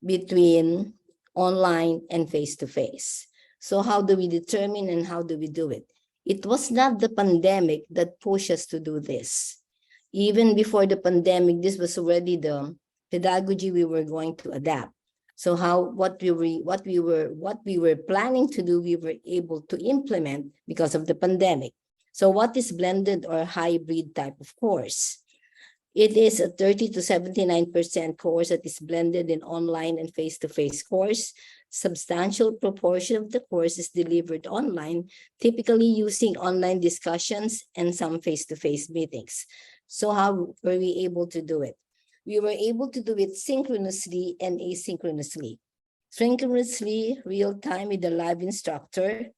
between online and face-to-face. So how do we determine and how do we do it? It was not the pandemic that pushed us to do this. Even before the pandemic, this was already the pedagogy we were going to adapt. So what we were planning to do, we were able to implement because of the pandemic. So what is blended or hybrid type of course? It is a 30 to 79% course that is blended in online and face-to-face course. Substantial proportion of the course is delivered online, typically using online discussions and some face-to-face meetings. So how were we able to do it? We were able to do it synchronously and asynchronously. Synchronously, real-time with the live instructor.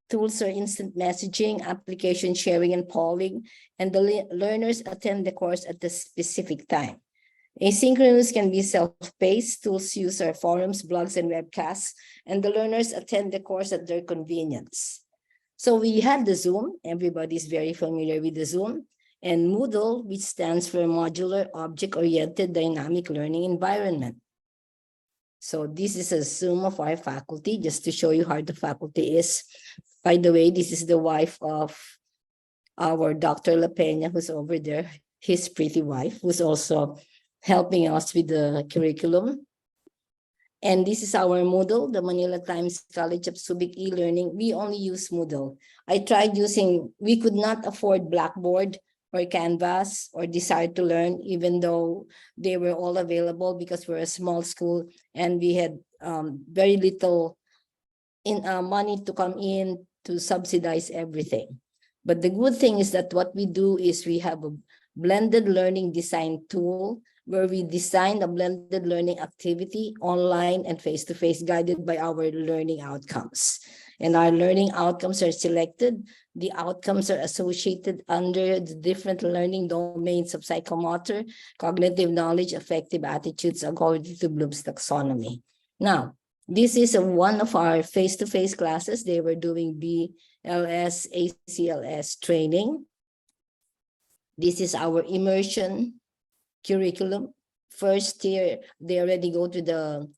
Tools are instant messaging, application sharing and polling, and the learners attend the course at the specific time. Asynchronous can be self-paced. Tools use our forums, blogs, and webcasts, and the learners attend the course at their convenience. So we have the Zoom. Everybody's very familiar with the Zoom. And Moodle, which stands for Modular Object-Oriented Dynamic Learning Environment. So this is a Zoom of our faculty, just to show you how the faculty is. By the way, this is the wife of our Dr. La Peña, who's over there, his pretty wife, who's also helping us with the curriculum. And this is our Moodle, the Manila Times College of Subic e-learning. We only use Moodle. I tried using, we could not afford Blackboard or Canvas or Desire to Learn, even though they were all available because we're a small school and we had very little money to come in to subsidize everything. But the good thing is that what we do is we have a blended learning design tool where we design a blended learning activity online and face-to-face guided by our learning outcomes. And our learning outcomes are selected. The outcomes are associated under the different learning domains of psychomotor, cognitive knowledge, affective attitudes, according to Bloom's taxonomy. Now, this is one of our face-to-face classes. They were doing BLS, ACLS training. This is our immersion curriculum. First year, they already go to the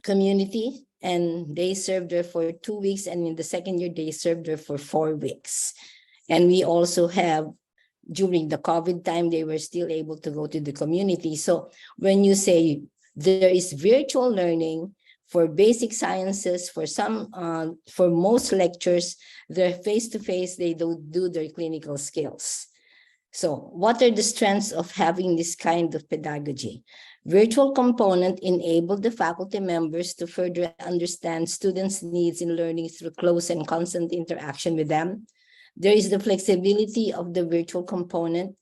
community and they served there for 2 weeks. And in the second year, they served there for 4 weeks. And we also have, during the COVID time, they were still able to go to the community. So when you say there is virtual learning for basic sciences, for some, for most lectures, they're face-to-face, they don't do their clinical skills. So what are the strengths of having this kind of pedagogy? Virtual component enabled the faculty members to further understand students' needs in learning through close and constant interaction with them. There is the flexibility of the virtual component.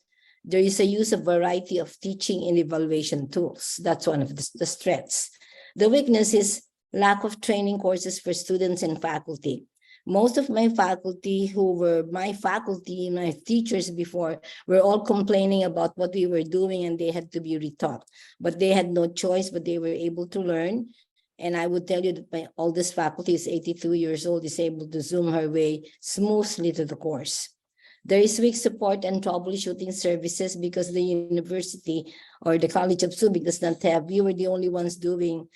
There is a use of variety of teaching and evaluation tools. That's one of the strengths. The weakness is lack of training courses for students and faculty. Most of my faculty who were my faculty, my teachers before, were all complaining about what we were doing and they had to be retaught. But they had no choice, but they were able to learn. And I would tell you that my oldest faculty is 82 years old, is able to Zoom her way smoothly to the course. There is weak support and troubleshooting services because the university or the College of Subic does not have. We were the only ones doing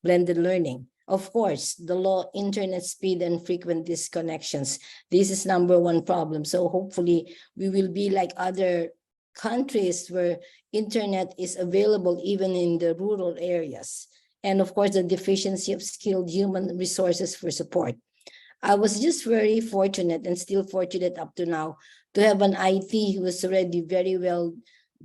blended learning. Of course, the low internet speed and frequent disconnections. This is number one problem. So hopefully we will be like other countries where internet is available even in the rural areas. And of course, the deficiency of skilled human resources for support. I was just very fortunate and still fortunate up to now to have an IT who is already very well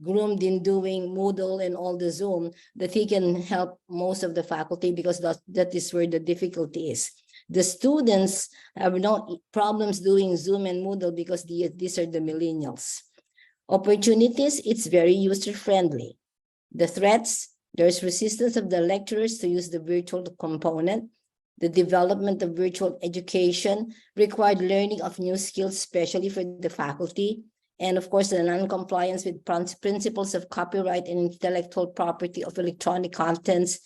groomed in doing Moodle and all the Zoom, that he can help most of the faculty because that is where the difficulty is. The students have no problems doing Zoom and Moodle because these are the millennials. Opportunities, it's very user-friendly. The threats, there's resistance of the lecturers to use the virtual component. The development of virtual education required learning of new skills, especially for the faculty. And of course, the non-compliance with principles of copyright and intellectual property of electronic contents,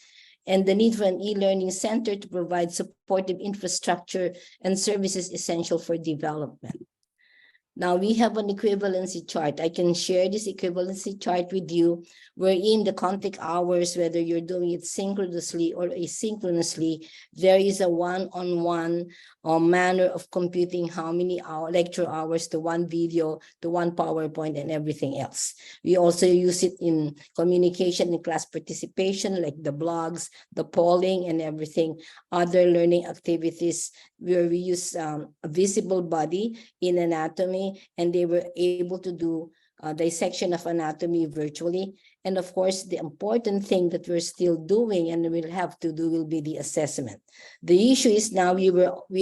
and the need for an e-learning center to provide supportive infrastructure and services essential for development. Now we have an equivalency chart. I can share this equivalency chart with you, wherein the contact hours, whether you're doing it synchronously or asynchronously, there is a one-on-one manner of computing how many lecture hours to one video, to one PowerPoint, and everything else. We also use it in communication and class participation, like the blogs, the polling, and everything. Other learning activities where we use a visible body in anatomy, and they were able to do dissection of anatomy virtually. And of course, the important thing that we're still doing and we'll have to do will be the assessment. The issue is now we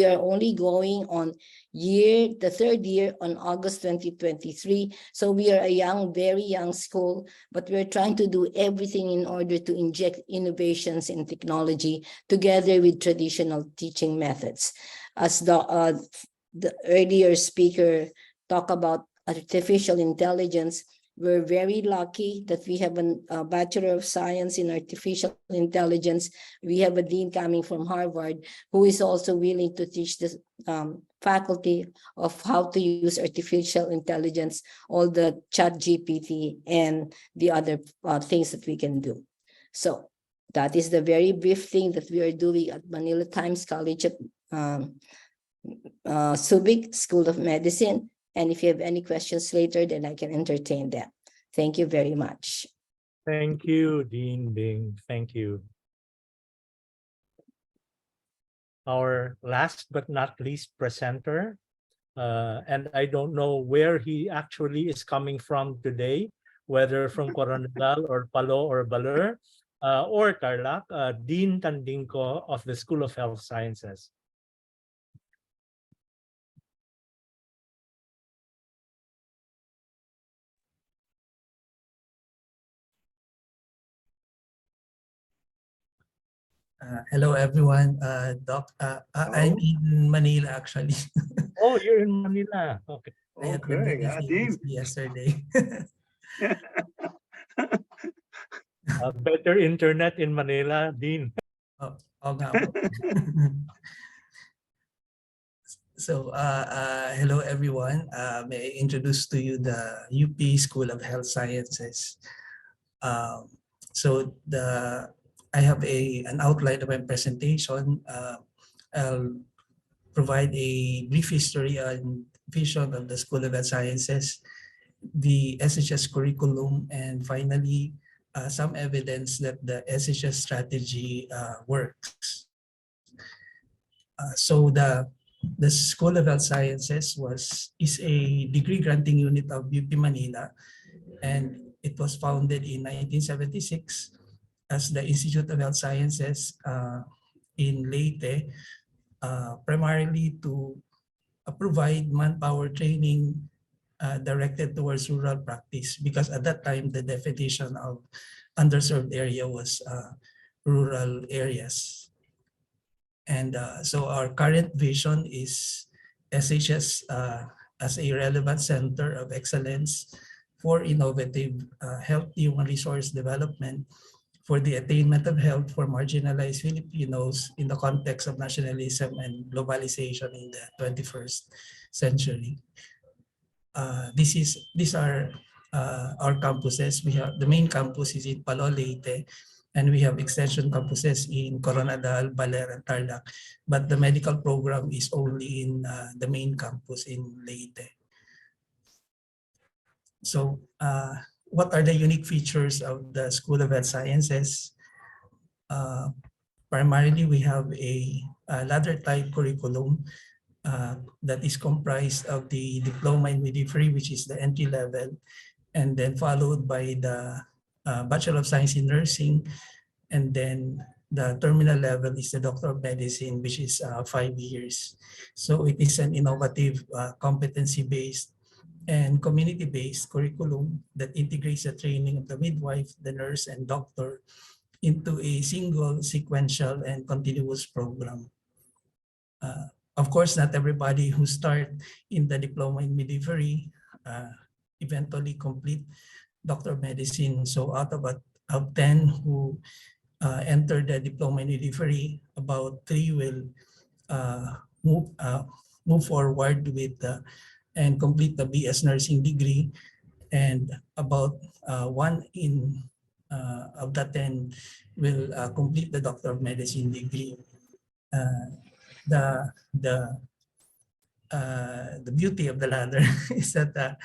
are only going on the third year on August 2023. So we are a very young school, but we're trying to do everything in order to inject innovations in technology together with traditional teaching methods. As the earlier speaker talked about artificial intelligence, we're very lucky that we have a Bachelor of Science in Artificial Intelligence. We have a dean coming from Harvard who is also willing to teach the faculty of how to use artificial intelligence, all the ChatGPT and the other things that we can do. So that is the very brief thing that we are doing at Manila Times College of Subic School of Medicine. And if you have any questions later, then I can entertain them. Thank you very much. Thank you, Dean Ding. Thank you. Our last but not least presenter, and I don't know where he actually is coming from today, whether from Coronadal or Palo or Baler or Tarlac, Dean Tandinco of the School of Health Sciences. Hello, everyone. Doc, I'm in Manila, actually. Oh, you're in Manila. Okay. I attended the Dean. yesterday. Better internet in Manila, Dean. Oh, nga po. So, hello, everyone. May I introduce to you the UP School of Health Sciences. So, I have an outline of my presentation. I'll provide a brief history and vision of the School of Health Sciences, the SHS curriculum, and finally, some evidence that the SHS strategy works. So the School of Health Sciences is a degree granting unit of UP Manila, and it was founded in 1976 as the Institute of Health Sciences in Leyte, primarily to provide manpower training directed towards rural practice, because at that time the definition of underserved area was rural areas. And so our current vision is SHS as a relevant center of excellence for innovative health human resource development for the attainment of health for marginalized Filipinos in the context of nationalism and globalization in the 21st century. These are our campuses. We have the main campus is in Palo Leyte, and we have extension campuses in Coronadal, Baler, and Tarlac. But the medical program is only in the main campus in Leyte. So what are the unique features of the School of Health Sciences? Primarily, we have a ladder type curriculum that is comprised of the diploma in midwifery, which is the entry level, and then followed by the Bachelor of Science in Nursing, and then the terminal level is the Doctor of Medicine, which is 5 years. So it is an innovative, competency-based and community-based curriculum that integrates the training of the midwife, the nurse, and doctor into a single, sequential, and continuous program. Of course, not everybody who start in the diploma in midwifery eventually complete Doctor of Medicine. So out of 10 who enter the diploma in midwifery, about 3 will move forward with and complete the BS nursing degree, and about 1 of the 10 will complete the Doctor of Medicine degree. The beauty of the ladder is that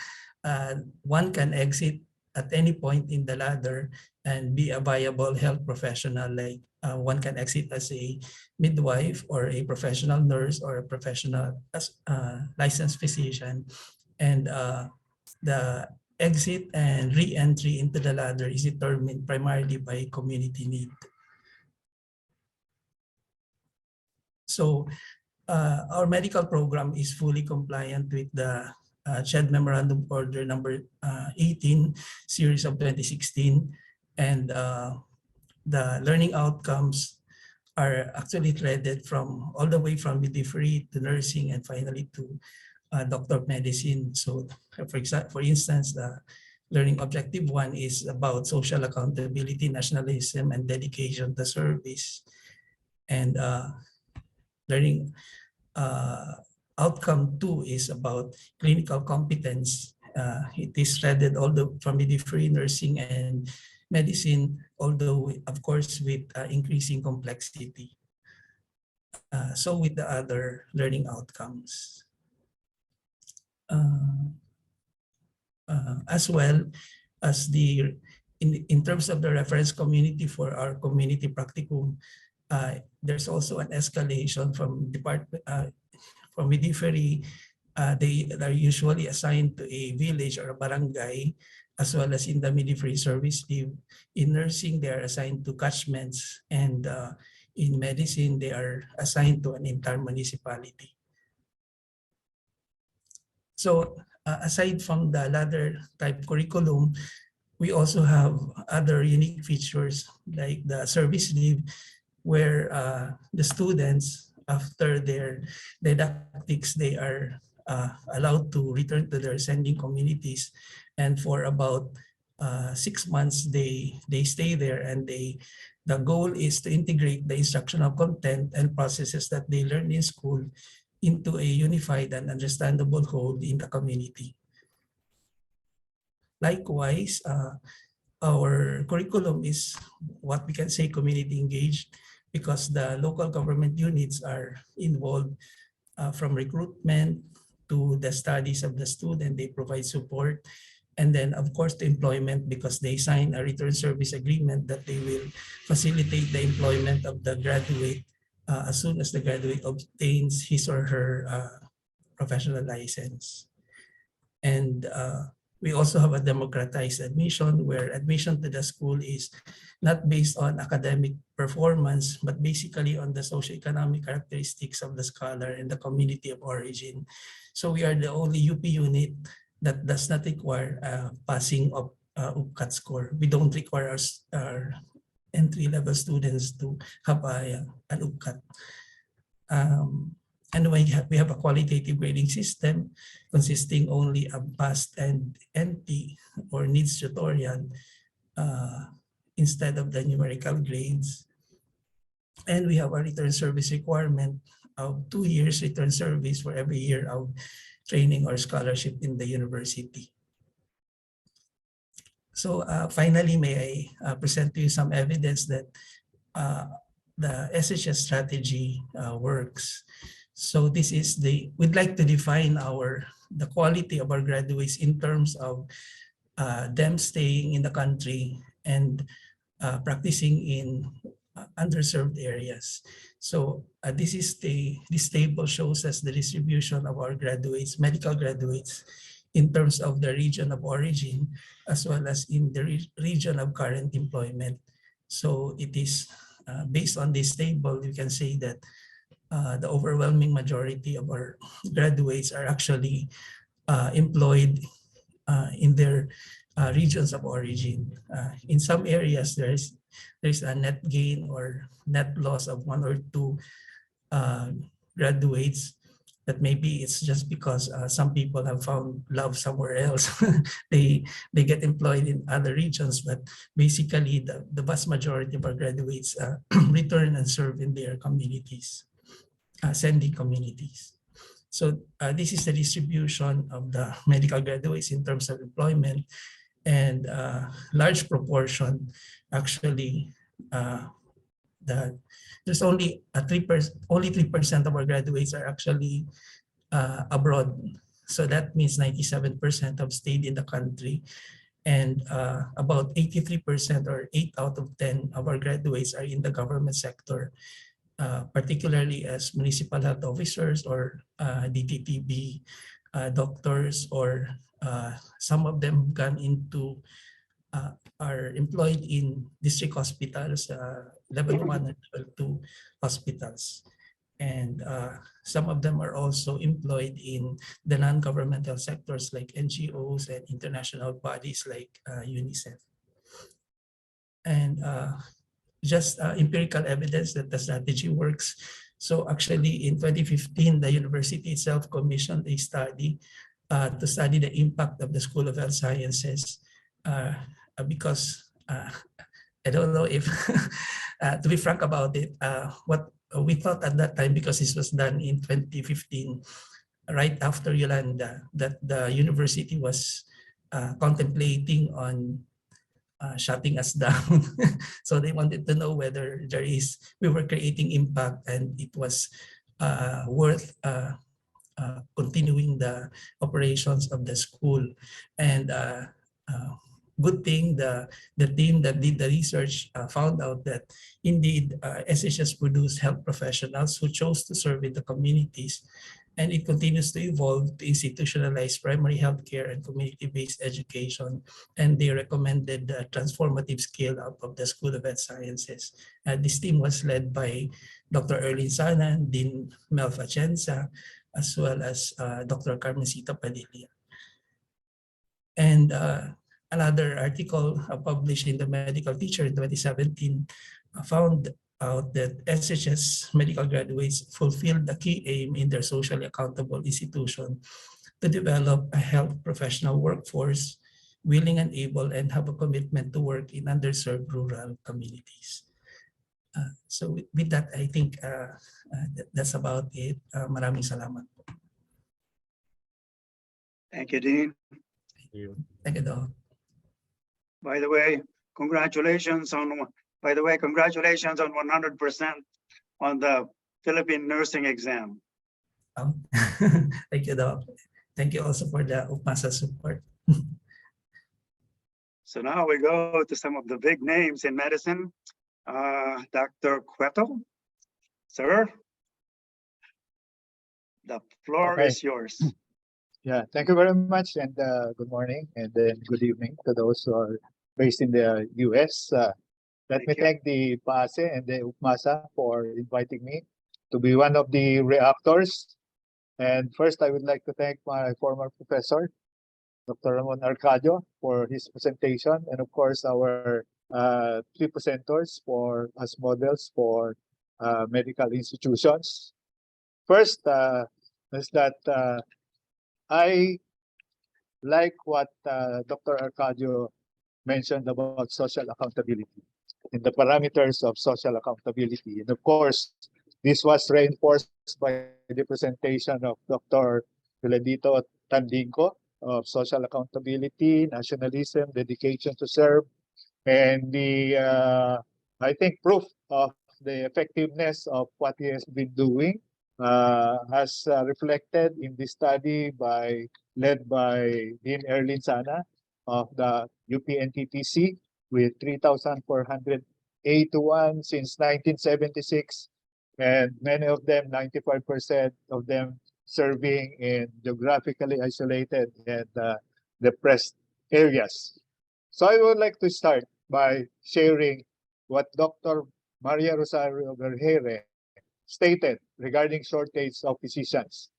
one can exit at any point in the ladder and be a viable health professional. Like one can exit as a midwife or a professional nurse or a professional licensed physician, and the exit and re-entry into the ladder is determined primarily by community need. So our medical program is fully compliant with the CHED Memorandum Order number 18, series of 2016, and the learning outcomes are actually threaded from all the way from midwifery to nursing and finally to Doctor of Medicine. So for instance, the learning objective 1 is about social accountability, nationalism, and dedication to service. And learning outcome 2 is about clinical competence. It is threaded all the from midwifery, nursing, and medicine, although of course with increasing complexity. So with the other learning outcomes. As well as in terms of the reference community for our community practicum, there's also an escalation from from midwifery. They are usually assigned to a village or a barangay, as well as in the midwifery service leave. In nursing, they are assigned to catchments, and in medicine, they are assigned to an entire municipality. So aside from the ladder type curriculum, we also have other unique features like the service leave, where the students, after their didactics, they are allowed to return to their sending communities, and for about 6 months they stay there, and the goal is to integrate the instructional content and processes that they learn in school into a unified and understandable whole in the community. Likewise, our curriculum is what we can say community engaged, because the local government units are involved from recruitment to the studies of the student. They provide support, and then of course the employment, because they sign a return service agreement that they will facilitate the employment of the graduate as soon as the graduate obtains his or her professional license. And we also have a democratized admission, where admission to the school is not based on academic performance, but basically on the socioeconomic characteristics of the scholar and the community of origin. So we are the only UP unit that does not require passing of UPCAT score. We don't require our entry-level students to have an UPCAT. And we have a qualitative grading system consisting only of past and NP or needs tutorial instead of the numerical grades. And we have a return service requirement of 2 years return service for every year of training or scholarship in the university. So finally, may I present to you some evidence that the SHS strategy works. So this is we'd like to define the quality of our graduates in terms of them staying in the country and practicing in underserved areas. So this table shows us the distribution of our graduates, medical graduates, in terms of the region of origin, as well as in the region of current employment. So it is based on this table, you can say that the overwhelming majority of our graduates are actually employed in their regions of origin. In some areas, there's a net gain or net loss of 1 or 2 graduates, but maybe it's just because some people have found love somewhere else. they get employed in other regions, but basically the vast majority of our graduates return and serve in their communities, sending communities. So this is the distribution of the medical graduates in terms of employment, and large proportion actually there's only 3% of our graduates are actually abroad. So that means 97% have stayed in the country, and about 83% or 8 out of 10 of our graduates are in the government sector, particularly as municipal health officers or DTTB doctors, or some of them gone into are employed in district hospitals, level 1 and level 2 hospitals. And some of them are also employed in the non-governmental sectors like NGOs and international bodies like UNICEF. And just empirical evidence that the strategy works. So actually in 2015, the university itself commissioned a study to study the impact of the School of Health Sciences, because I don't know if, to be frank about it, what we thought at that time, because this was done in 2015, right after Yolanda, that the university was contemplating on shutting us down. So they wanted to know whether we were creating impact and it was worth continuing the operations of the school. And good thing the team that did the research found out that indeed SHS produced health professionals who chose to serve in the communities, and it continues to evolve to institutionalize primary healthcare and community-based education. And they recommended the transformative scale-up of the School of Health Sciences. This team was led by Dr. Erlin Sanan, Dean Mel Fachenza, as well as Dr. Carmencita Padilla. And another article published in the Medical Teacher in 2017 found out that SHS medical graduates fulfilled the key aim in their socially accountable institution to develop a health professional workforce willing and able and have a commitment to work in underserved rural communities. So with that, I think that's about it. Maraming salamat. Thank you, Dean. Thank you, Doc. By the way, congratulations on 100% on the Philippine nursing exam. Thank you, Doc. Thank you also for the UPMASA support. So now we go to some of the big names in medicine. Dr. Cueto, sir, the floor is yours. Yeah, thank you very much, and good morning, and then good evening to those who are based in the US. Let me thank the PAASE and the UPMASA for inviting me to be one of the reactors. And first, I would like to thank my former professor, Dr. Ramon Arcadio, for his presentation, and of course, our 3 presenters for as models for medical institutions. First is that I like what Dr. Arcadio mentioned about social accountability and the parameters of social accountability. And of course, this was reinforced by the presentation of Dr. Filedito Tandinco of social accountability, nationalism, dedication to serve, and the I think proof of the effectiveness of what he has been doing as reflected in the study led by Dean Erlin Sana of the UPNTTC with 3,481 since 1976, and many of them, 95% of them, serving in geographically isolated and depressed areas. So I would like to start by sharing what Dr. Maria Rosario Vergeire stated regarding shortage of physicians,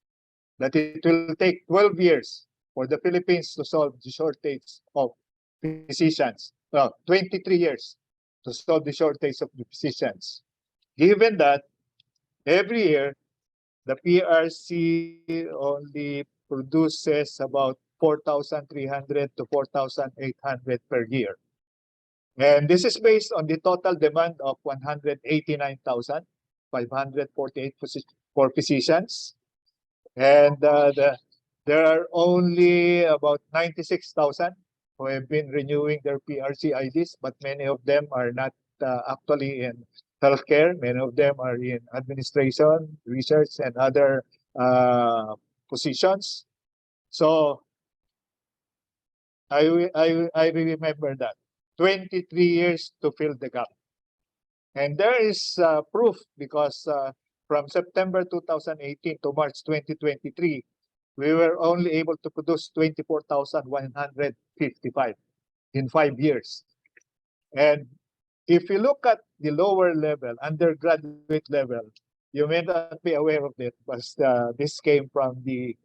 that it will take 12 years for the Philippines to solve the shortage of physicians. Well, 23 years to solve the shortage of the physicians. Given that every year the PRC only produces about 4,300 to 4,800 per year. And this is based on the total demand of 189,548 for physicians. And there are only about 96,000 who have been renewing their PRC IDs, but many of them are not actually in healthcare. Many of them are in administration, research, and other positions. So I remember that 23 years to fill the gap, and there is proof because from September 2018 to March 2023, we were only able to produce 24,155 in 5 years. And if you look at the lower level, undergraduate level, you may not be aware of it, but this came from the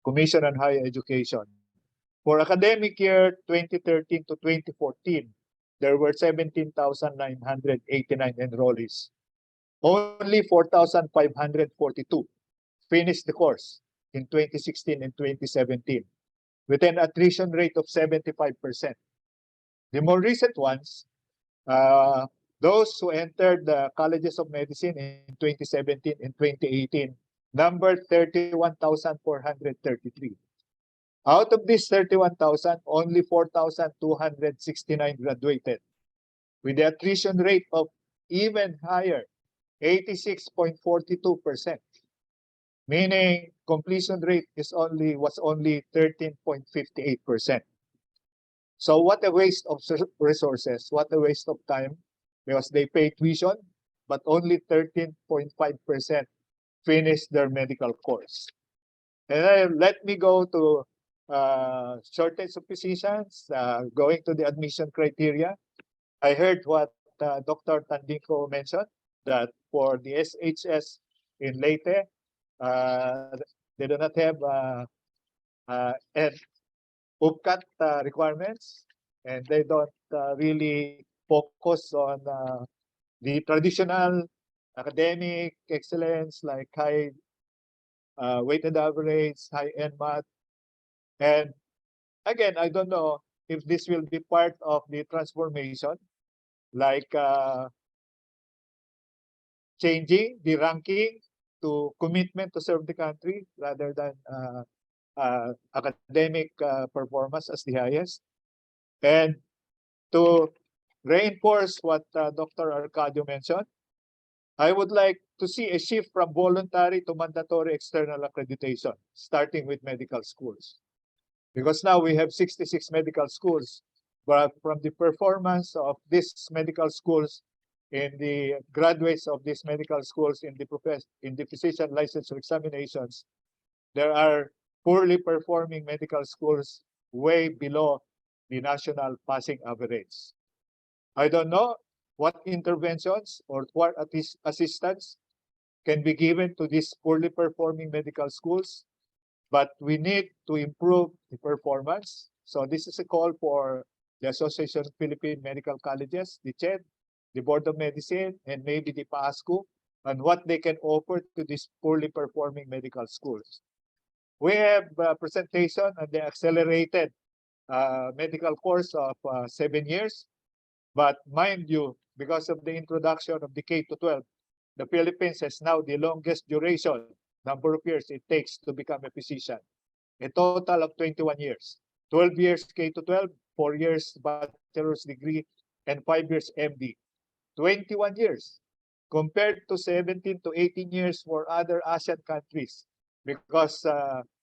Commission on Higher Education. For academic year 2013 to 2014, there were 17,989 enrollees. Only 4,542 finished the course in 2016 and 2017, with an attrition rate of 75%. The more recent ones, those who entered the colleges of medicine in 2017 and 2018 numbered 31,433. Out of these 31,000, only 4,269 graduated, with the attrition rate of even higher, 86.42%, meaning completion rate was only 13.58%. So what a waste of resources, what a waste of time, because they pay tuition, but only 13.5% finished their medical course. And let me go to shortage of physicians, going to the admission criteria. I heard what Dr. Tandinco mentioned, that for the SHS in Leyte, they do not have UPCAT requirements, and they don't really focus on the traditional academic excellence like high weighted average, high-end math. And again, I don't know if this will be part of the transformation, like changing the ranking to commitment to serve the country rather than academic performance as the highest. And to reinforce what Dr. Arcadio mentioned, I would like to see a shift from voluntary to mandatory external accreditation, starting with medical schools. Because now we have 66 medical schools, but from the performance of these medical schools in the graduates of these medical schools in the physician licensure examinations, there are poorly performing medical schools way below the national passing average. I don't know what interventions or what assistance can be given to these poorly performing medical schools, but we need to improve the performance. So this is a call for the Association of Philippine Medical Colleges, the CHED, the Board of Medicine, and maybe the PAASE on what they can offer to these poorly performing medical schools. We have a presentation on the accelerated medical course of 7 years. But mind you, because of the introduction of the K-12, the Philippines has now the longest duration, number of years it takes to become a physician. A total of 21 years. 12 years K-12, 4 years bachelor's degree, and 5 years MD. 21 years compared to 17 to 18 years for other Asian countries, because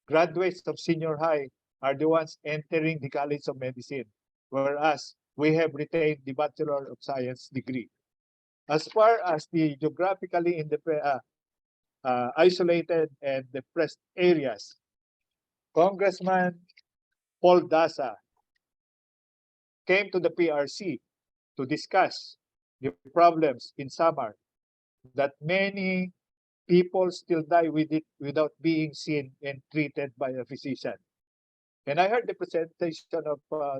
graduates of senior high are the ones entering the College of Medicine, whereas we have retained the Bachelor of Science degree. As far as the geographically isolated and depressed areas, Congressman Paul Daza came to the PRC to discuss the problems in Samar, that many people still die with it without being seen and treated by a physician. And I heard the presentation of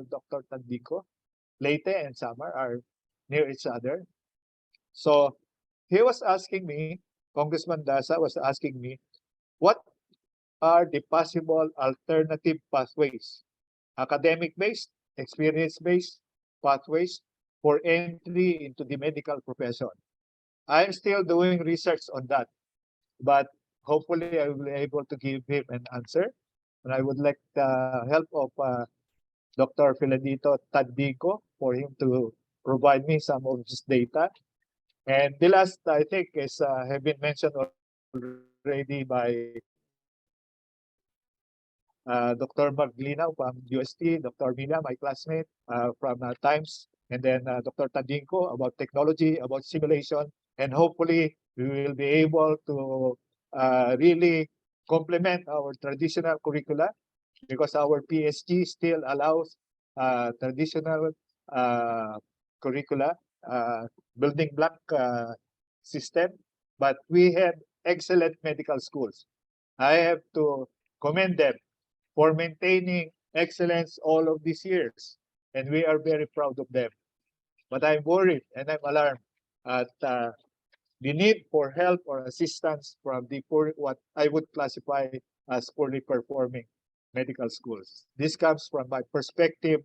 Dr. Tandinco. Leyte and Samar are near each other. So he was asking me, Congressman Daza was asking me, what are the possible alternative pathways, academic-based, experience-based pathways for entry into the medical profession? I'm still doing research on that, but hopefully I will be able to give him an answer. And I would like the help of Dr. Filedito Tandinco for him to provide me some of this data. And the last, I think, is have been mentioned already by Dr. Maglinao from UST, Dr. Mila, my classmate from Times, and then Dr. Tandinco about technology, about simulation, and hopefully we will be able to really complement our traditional curricula, because our PSG still allows traditional curricula, building block system, but we have excellent medical schools. I have to commend them for maintaining excellence all of these years, and we are very proud of them. But I'm worried and I'm alarmed at the need for help or assistance from the poor, what I would classify as poorly performing medical schools. This comes from my perspective,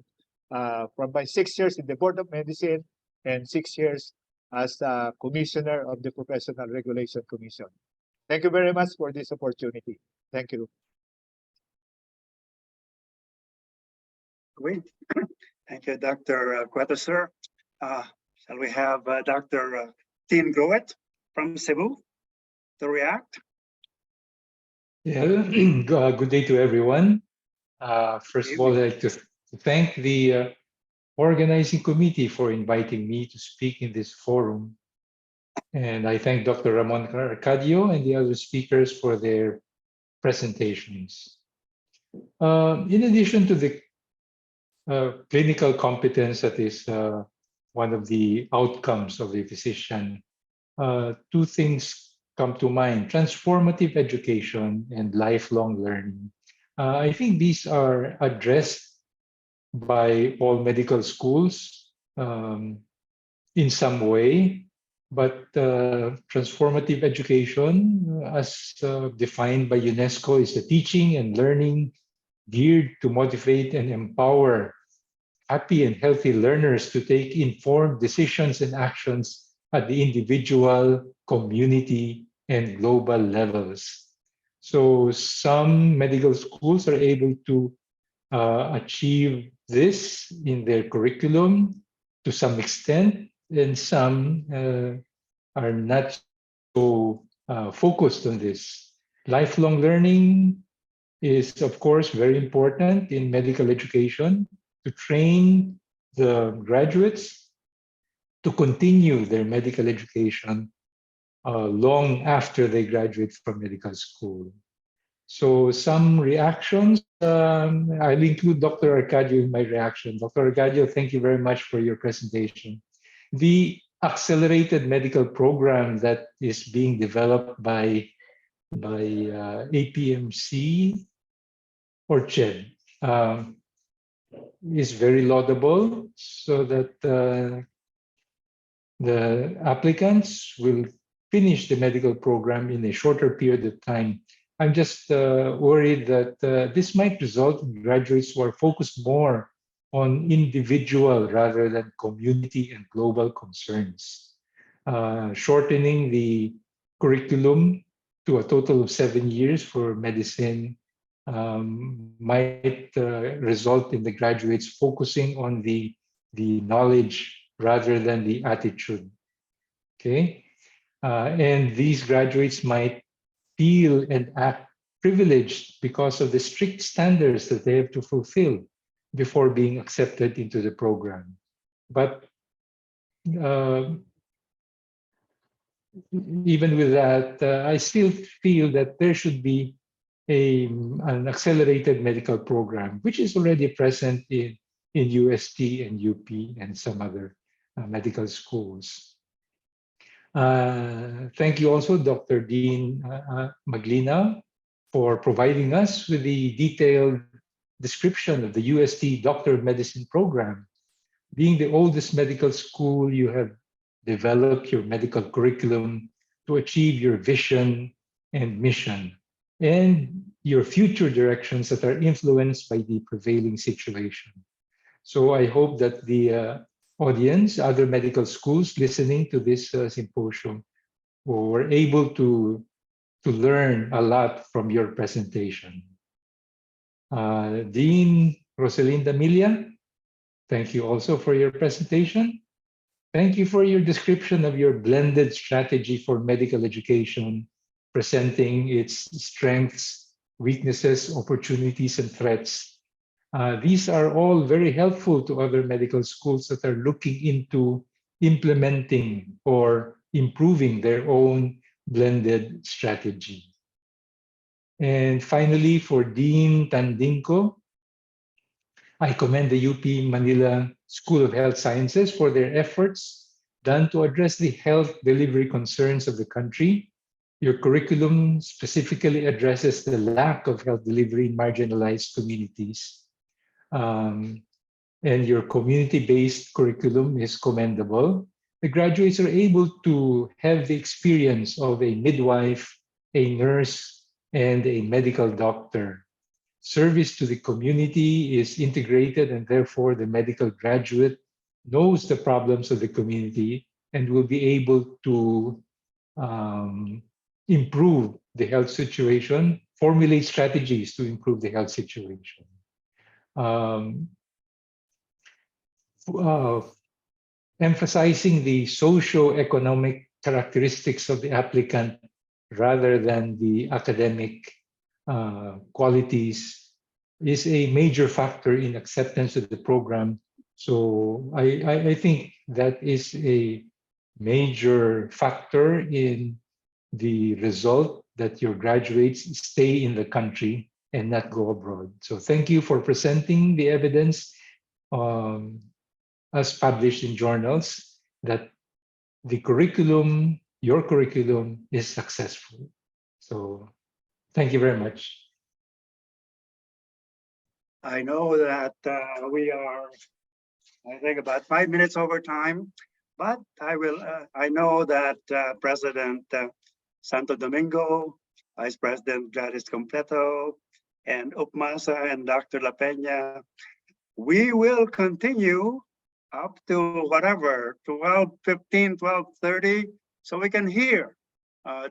from my 6 years in the Board of Medicine and 6 years as a commissioner of the Professional Regulation Commission. Thank you very much for this opportunity. Thank you. Great. Thank you, Dr. Cueto, sir. Shall we have Dr. Tin Groet from Cebu to react? Yeah, good day to everyone. First of all, I'd like to thank the organizing committee for inviting me to speak in this forum. And I thank Dr. Ramon Arcadio and the other speakers for their presentations. In addition to the clinical competence that is one of the outcomes of a physician, two things come to mind: transformative education and lifelong learning. I think these are addressed by all medical schools in some way, but transformative education, as defined by UNESCO, is the teaching and learning geared to motivate and empower happy and healthy learners to take informed decisions and actions at the individual, community, and global levels. So some medical schools are able to achieve this in their curriculum to some extent, and some are not so focused on this. Lifelong learning is, of course, very important in medical education to train the graduates to continue their medical education long after they graduate from medical school. So some reactions, I'll include Dr. Arcadio in my reaction. Dr. Arcadio, thank you very much for your presentation. The accelerated medical program that is being developed by APMC or CHED is very laudable, so that the applicants will finish the medical program in a shorter period of time. I'm just worried that this might result in graduates who are focused more on individual rather than community and global concerns. Shortening the curriculum to a total of 7 years for medicine might result in the graduates focusing on the knowledge rather than the attitude. Okay, and these graduates might feel and act privileged because of the strict standards that they have to fulfill before being accepted into the program. But even with that, I still feel that there should be an accelerated medical program, which is already present in UST and UP and some other medical schools. Thank you also, Dr. Dean Maglina, for providing us with the detailed description of the UST Doctor of Medicine program. Being the oldest medical school, you have developed your medical curriculum to achieve your vision and mission and your future directions that are influenced by the prevailing situation. So I hope that the audience, other medical schools listening to this symposium, were able to learn a lot from your presentation. Dean Rosalinda Mila, thank you also for your presentation. Thank you for your description of your blended strategy for medical education, presenting its strengths, weaknesses, opportunities, and threats. These are all very helpful to other medical schools that are looking into implementing or improving their own blended strategy. And finally, for Dean Tandinco, I commend the UP Manila School of Health Sciences for their efforts done to address the health delivery concerns of the country. Your curriculum specifically addresses the lack of health delivery in marginalized communities. And your community-based curriculum is commendable. The graduates are able to have the experience of a midwife, a nurse, and a medical doctor. Service to the community is integrated, and therefore the medical graduate knows the problems of the community and will be able to improve the health situation, formulate strategies to improve the health situation. Emphasizing the socio-economic characteristics of the applicant rather than the academic qualities is a major factor in acceptance of the program. So I think that is a major factor in the result that your graduates stay in the country and not go abroad. So thank you for presenting the evidence as published in journals that the curriculum, your curriculum, is successful. So thank you very much. I know that we are, I think, about 5 minutes over time, but I know that President Santo Domingo, Vice President Gladys Completo, and UPMASA and Dr. La Peña, we will continue up to whatever, 12:15, 12:30, so we can hear.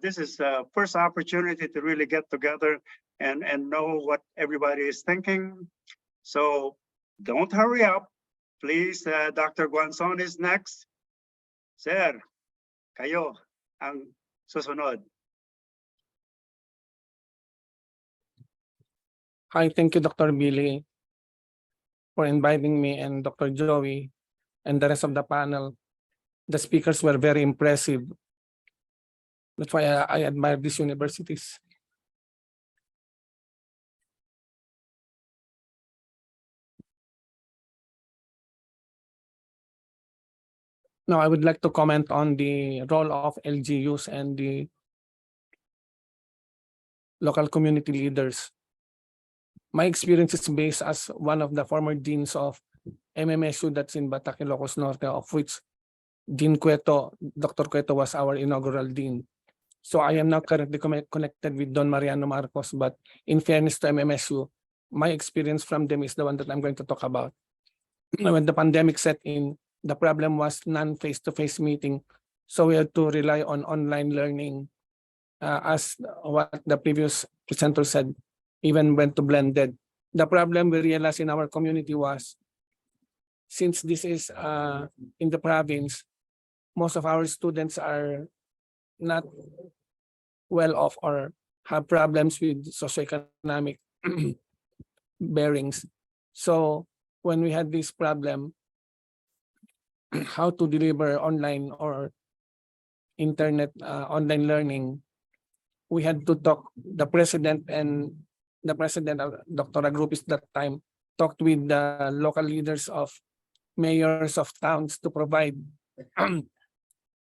This is the first opportunity to really get together and know what everybody is thinking. So don't hurry up. Please, Dr. Guanzon is next. Sir, kayo ang susunod. Hi, thank you, Dr. Billy, for inviting me, and Dr. Joey and the rest of the panel. The speakers were very impressive. That's why I admire these universities. Now, I would like to comment on the role of LGUs and the local community leaders. My experience is based as one of the former deans of MMSU that's in Batak, Ilocos Norte, of which Dean Cueto, Dr. Cueto was our inaugural dean. So I am now currently connected with Don Mariano Marcos, but in fairness to MMSU, my experience from them is the one that I'm going to talk about. When the pandemic set in, the problem was non-face-to-face meeting. So we had to rely on online learning. As what the previous presenter said, even went to blended. The problem we realized in our community was, since this is in the province, most of our students are not well off or have problems with socioeconomic bearings. So when we had this problem, how to deliver online or internet online learning, we had to talk, the president of Dr. Agrupis that time talked with the local leaders of mayors of towns to provide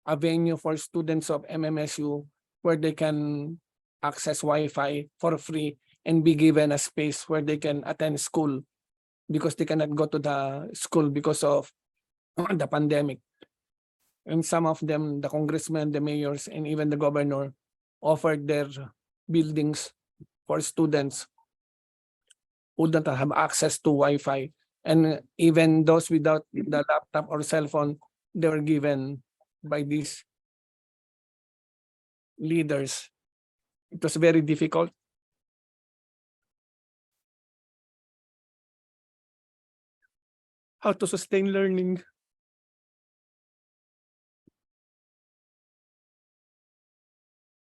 a venue for students of MMSU where they can access Wi-Fi for free and be given a space where they can attend school, because they cannot go to the school because of the pandemic. And some of them, the congressmen, the mayors, and even the governor, offered their buildings for students who don't have access to Wi-Fi. And even those without the laptop or cell phone, they were given by these leaders. It was very difficult. How to sustain learning.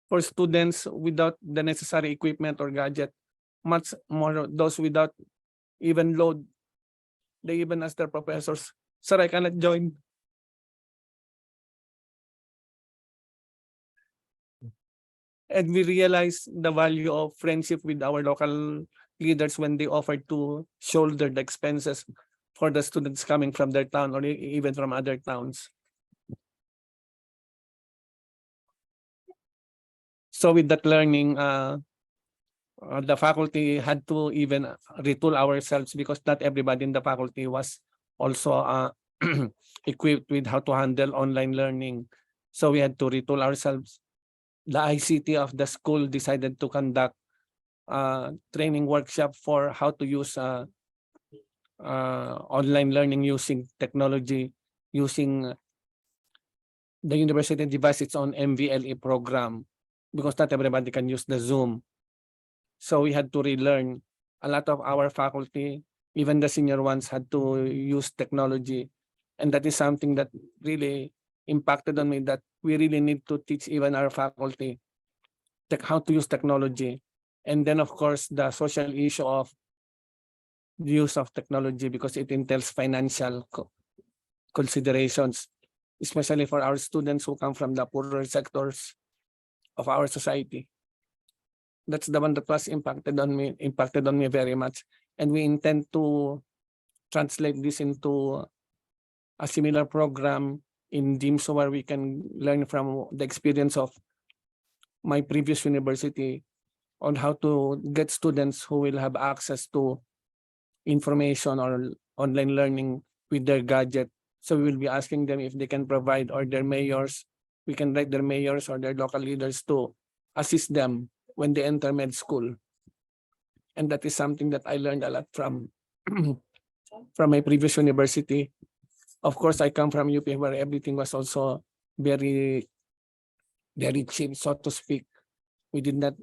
For students without the necessary equipment or gadget, much more those without even load. They even ask their professors, "Sir, I cannot join." And we realized the value of friendship with our local leaders when they offered to shoulder the expenses for the students coming from their town or even from other towns. So with that learning, the faculty had to even retool ourselves, because not everybody in the faculty was also equipped with how to handle online learning. So we had to retool ourselves. The ICT of the school decided to conduct training workshop for how to use online learning using technology, using the university device its own MVLE program, because not everybody can use the Zoom. So we had to relearn. A lot of our faculty, even the senior ones, had to use technology. And that is something that really impacted on me, that we really need to teach even our faculty how to use technology. And then, of course, the social issue of the use of technology, because it entails financial considerations, especially for our students who come from the poorer sectors of our society. That's the one that was impacted on me very much. And we intend to translate this into a similar program in DIMSO, where we can learn from the experience of my previous university on how to get students who will have access to information or online learning with their gadget. So we will be asking them if they can provide, or their mayors, we can write their mayors or their local leaders to assist them when they enter med school. And that is something that I learned a lot from my previous university. Of course, I come from UP, where everything was also very, very cheap, so to speak. We did not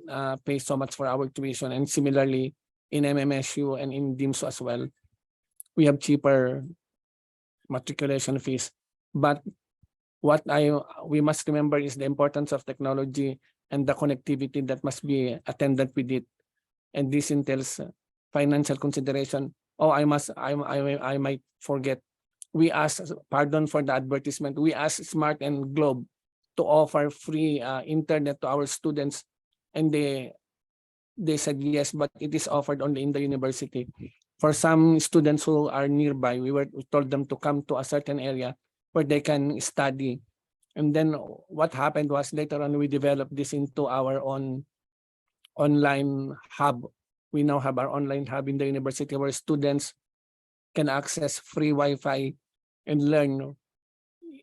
pay so much for our tuition. And similarly, in MMSU and in DIMSO as well, we have cheaper matriculation fees. But what we must remember is the importance of technology and the connectivity that must be attended with it. And this entails financial consideration. Oh, I might forget. We asked, pardon for the advertisement, we asked Smart and Globe to offer free internet to our students, and they said yes, but it is offered only in the university. For some students who are nearby, we told them to come to a certain area where they can study. And then what happened was, later on, we developed this into our own online hub. We now have our online hub in the university where students can access free Wi-Fi and learn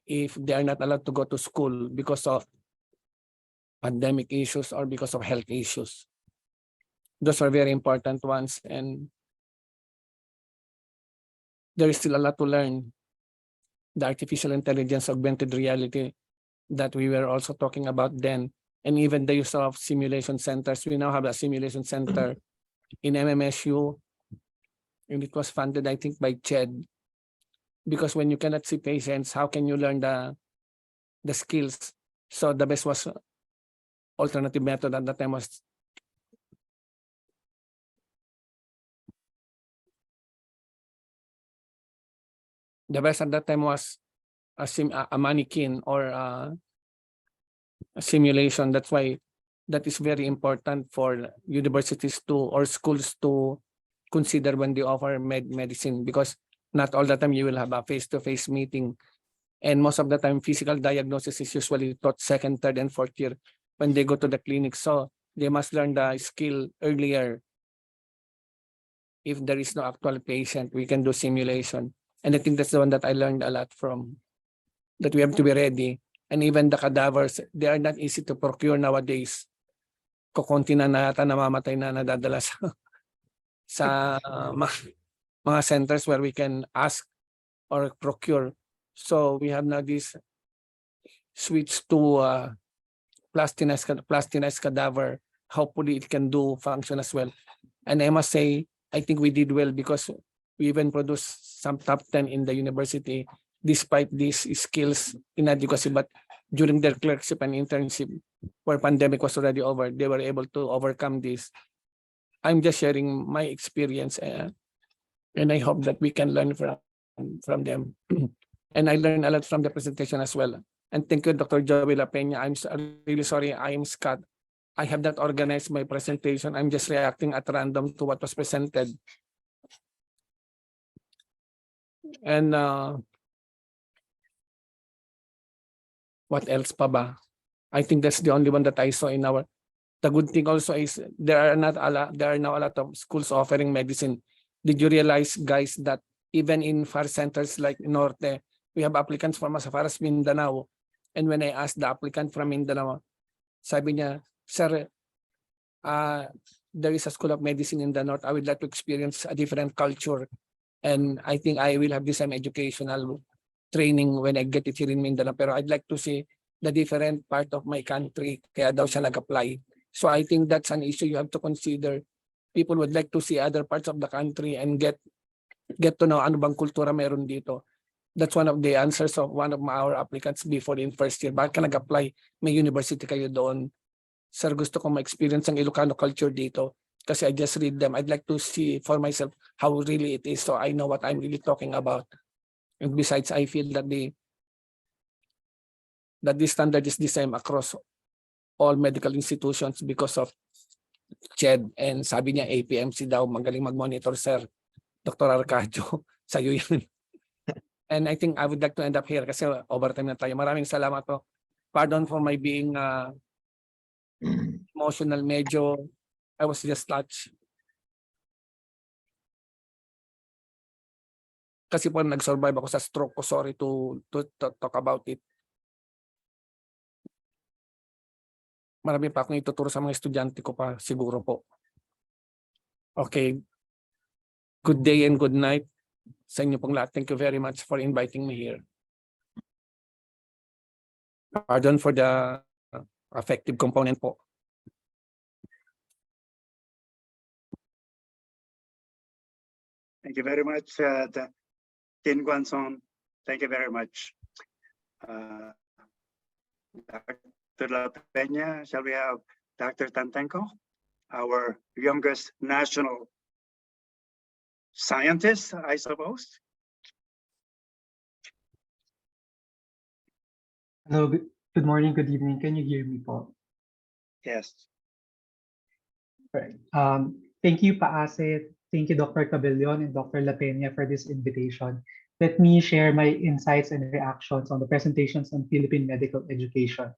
if they are not allowed to go to school because of pandemic issues or because of health issues. Those are very important ones, and there is still a lot to learn. The artificial intelligence, augmented reality that we were also talking about then, and even the use of simulation centers. We now have a simulation center in MMSU, and it was funded, I think, by CHED. Because when you cannot see patients, how can you learn the skills? So the best was alternative method at that time was a mannequin or a simulation. That's why that is very important for universities to or schools to consider when they offer medicine, because not all the time you will have a face-to-face meeting. And most of the time, physical diagnosis is usually taught second, third, and fourth year when they go to the clinic. So they must learn the skill earlier. If there is no actual patient, we can do simulation. And I think that's the one that I learned a lot from, that we have to be ready. And even the cadavers, they are not easy to procure nowadays. Kukunti na nata namamatay na nadadala sa mga centers where we can ask or procure. So we have now this switch to plastinized cadaver. Hopefully it can do function as well. And I must say, I think we did well because we even produced some top 10 in the university despite these skills inadequacy. But during their clerkship and internship, where pandemic was already over, they were able to overcome this. I'm just sharing my experience, and I hope that we can learn from them. And I learned a lot from the presentation as well. And thank you, Dr. Joey La Peña. I'm really sorry, I am Scott. I have not organized my presentation. I'm just reacting at random to what was presented. And what else pa ba? I think that's the only one that I saw in our. The good thing also is there are now a lot of schools offering medicine. Did you realize, guys, that even in far centers like Norte, we have applicants from as far as Mindanao. And when I asked the applicant from Mindanao, sabi niya, sir, there is a school of medicine in the North. I would like to experience a different culture. And I think I will have the same educational training when I get it here in Mindanao. Pero I'd like to see the different part of my country. Kaya daw siya nag-apply. So I think that's an issue you have to consider. People would like to see other parts of the country and get to know ano bang kultura meron dito. That's one of the answers of one of our applicants before in first year. Bakit ka nag-apply? May university kayo doon. Sir, gusto ko ma-experience ang Ilocano culture dito. Kasi I just read them. I'd like to see for myself how really it is, so I know what I'm really talking about. And besides, I feel that this standard is the same across all medical institutions because of CHED. And sabi niya, APMC daw, magaling mag-monitor, sir. Dr. Arcadio, sa'yo yun. And I think I would like to end up here kasi overtime na tayo. Maraming salamat po. Pardon for my being emotional, medyo I was just touched. Kasi po nag-survive ako sa stroke ko. Sorry to talk about it. Marami pa akong ituturo sa mga estudyante ko pa siguro po. Okay. Good day and good night sa inyo pong lahat. Thank you very much for inviting me here. Pardon for the affective component po. Thank you very much, Tin Guanzon. Thank you very much. Dr. La Peña, shall we have Dr. Tandinco, our youngest national scientist, I suppose? Hello, good morning, good evening. Can you hear me, Paul? Yes. Right. Thank you, PAASE. Thank you, Dr. Cabellion and Dr. La Peña for this invitation. Let me share my insights and reactions on the presentations on Philippine medical education.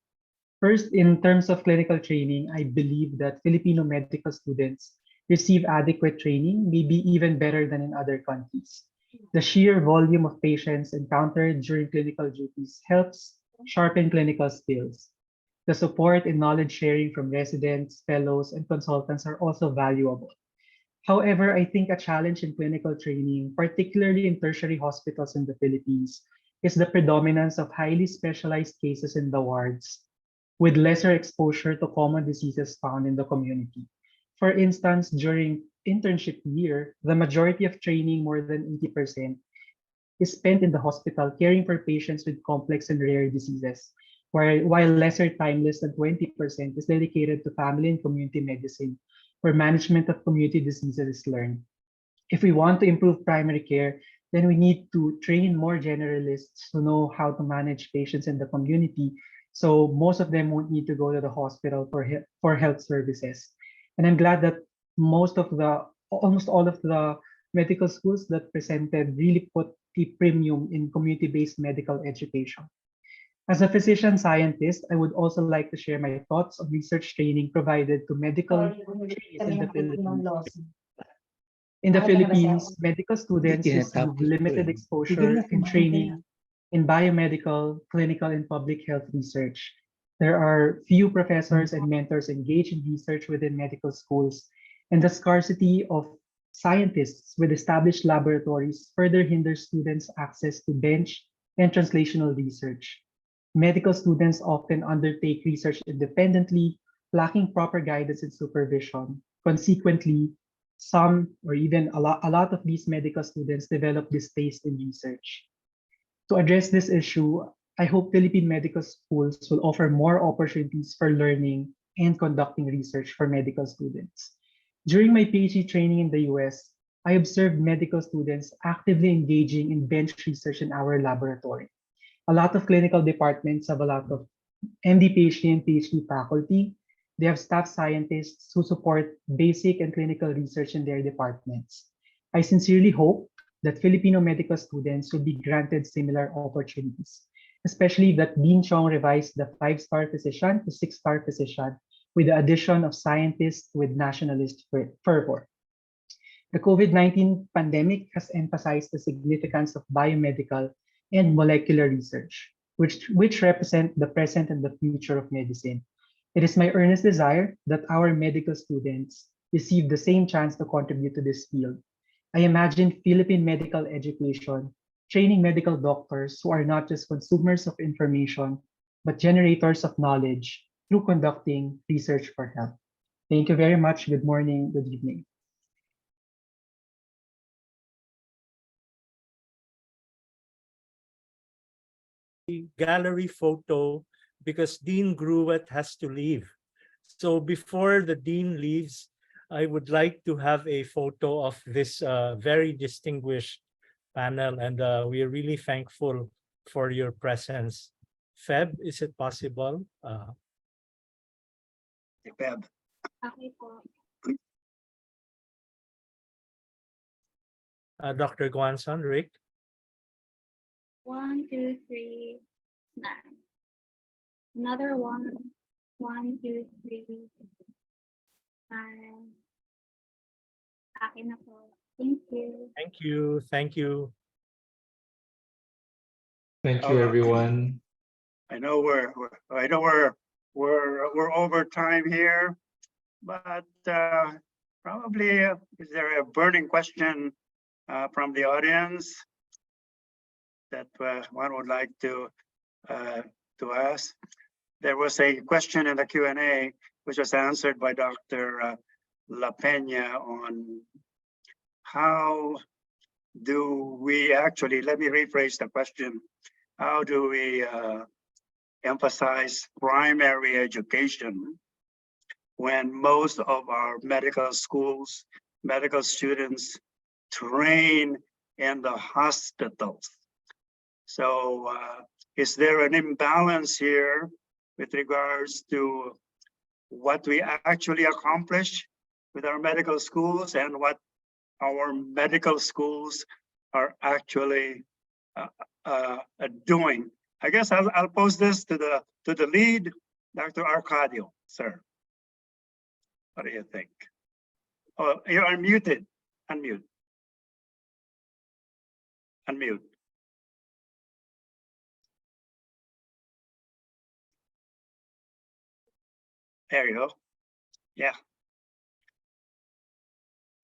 First, in terms of clinical training, I believe that Filipino medical students receive adequate training, maybe even better than in other countries. The sheer volume of patients encountered during clinical duties helps sharpen clinical skills. The support and knowledge sharing from residents, fellows, and consultants are also valuable. However, I think a challenge in clinical training, particularly in tertiary hospitals in the Philippines, is the predominance of highly specialized cases in the wards, with lesser exposure to common diseases found in the community. For instance, during internship year, the majority of training, more than 80%, is spent in the hospital caring for patients with complex and rare diseases, while lesser time, less than 20%, is dedicated to family and community medicine, where management of community diseases is learned. If we want to improve primary care, then we need to train more generalists to know how to manage patients in the community, so most of them won't need to go to the hospital for health services. And I'm glad that almost all of the medical schools that presented really put a premium in community-based medical education. As a physician scientist, I would also like to share my thoughts on research training provided to medical trainees in the Philippines. In the Philippines, medical students receive limited exposure and training in biomedical, clinical, and public health research. There are few professors and mentors engaged in research within medical schools, and the scarcity of scientists with established laboratories further hinders students' access to bench and translational research. Medical students often undertake research independently, lacking proper guidance and supervision. Consequently, some or even a lot of these medical students develop distaste in research. To address this issue, I hope Philippine medical schools will offer more opportunities for learning and conducting research for medical students. During my PhD training in the US, I observed medical students actively engaging in bench research in our laboratory. A lot of clinical departments have a lot of MD, PhD, and PhD faculty. They have staff scientists who support basic and clinical research in their departments. I sincerely hope that Filipino medical students will be granted similar opportunities, especially that Dean Chong revised the 5-star physician to 6-star physician with the addition of scientists with nationalist fervor. The COVID-19 pandemic has emphasized the significance of biomedical and molecular research, which represent the present and the future of medicine. It is my earnest desire that our medical students receive the same chance to contribute to this field. I imagine Philippine medical education training medical doctors who are not just consumers of information, but generators of knowledge through conducting research for health. Thank you very much. Good morning, good evening. Gallery photo because Dean Gruet has to leave. So before the Dean leaves, I would like to have a photo of this very distinguished panel, and we are really thankful for your presence. Feb, is it possible? Feb. Okay po. Dr. Guanson, Rick? 1, 2, 3, 9. Another one. 1, 2, 3, 9. Akin na po. Thank you. Thank you. Thank you. Thank you, everyone. I know we're over time here, but probably is there a burning question from the audience that one would like to ask? There was a question in the Q&A which was answered by Dr. La Peña on how do we actually, let me rephrase the question, how do we emphasize primary education when most of our medical schools, medical students train in the hospitals? So is there an imbalance here with regards to what we actually accomplish with our medical schools and what our medical schools are actually doing? I guess I'll pose this to the lead, Dr. Arcadio, sir. What do you think? Oh, you're unmuted. Unmute. Unmute. There you go. Yeah.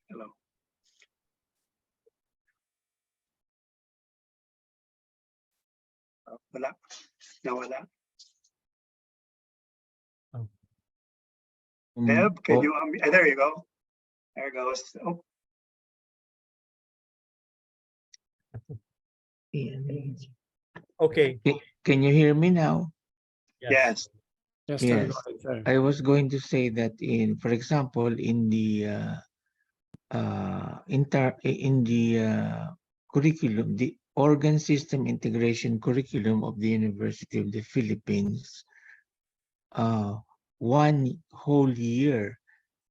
Hello. Oh, wala. Nawala. Deb, can you there you go. There it goes. Oh, Okay. Can you hear me now? yes. Yes, sir. Yes. Go ahead, sir. I was going to say that for example, in the curriculum, the organ system integration curriculum of the University of the Philippines, 1 whole year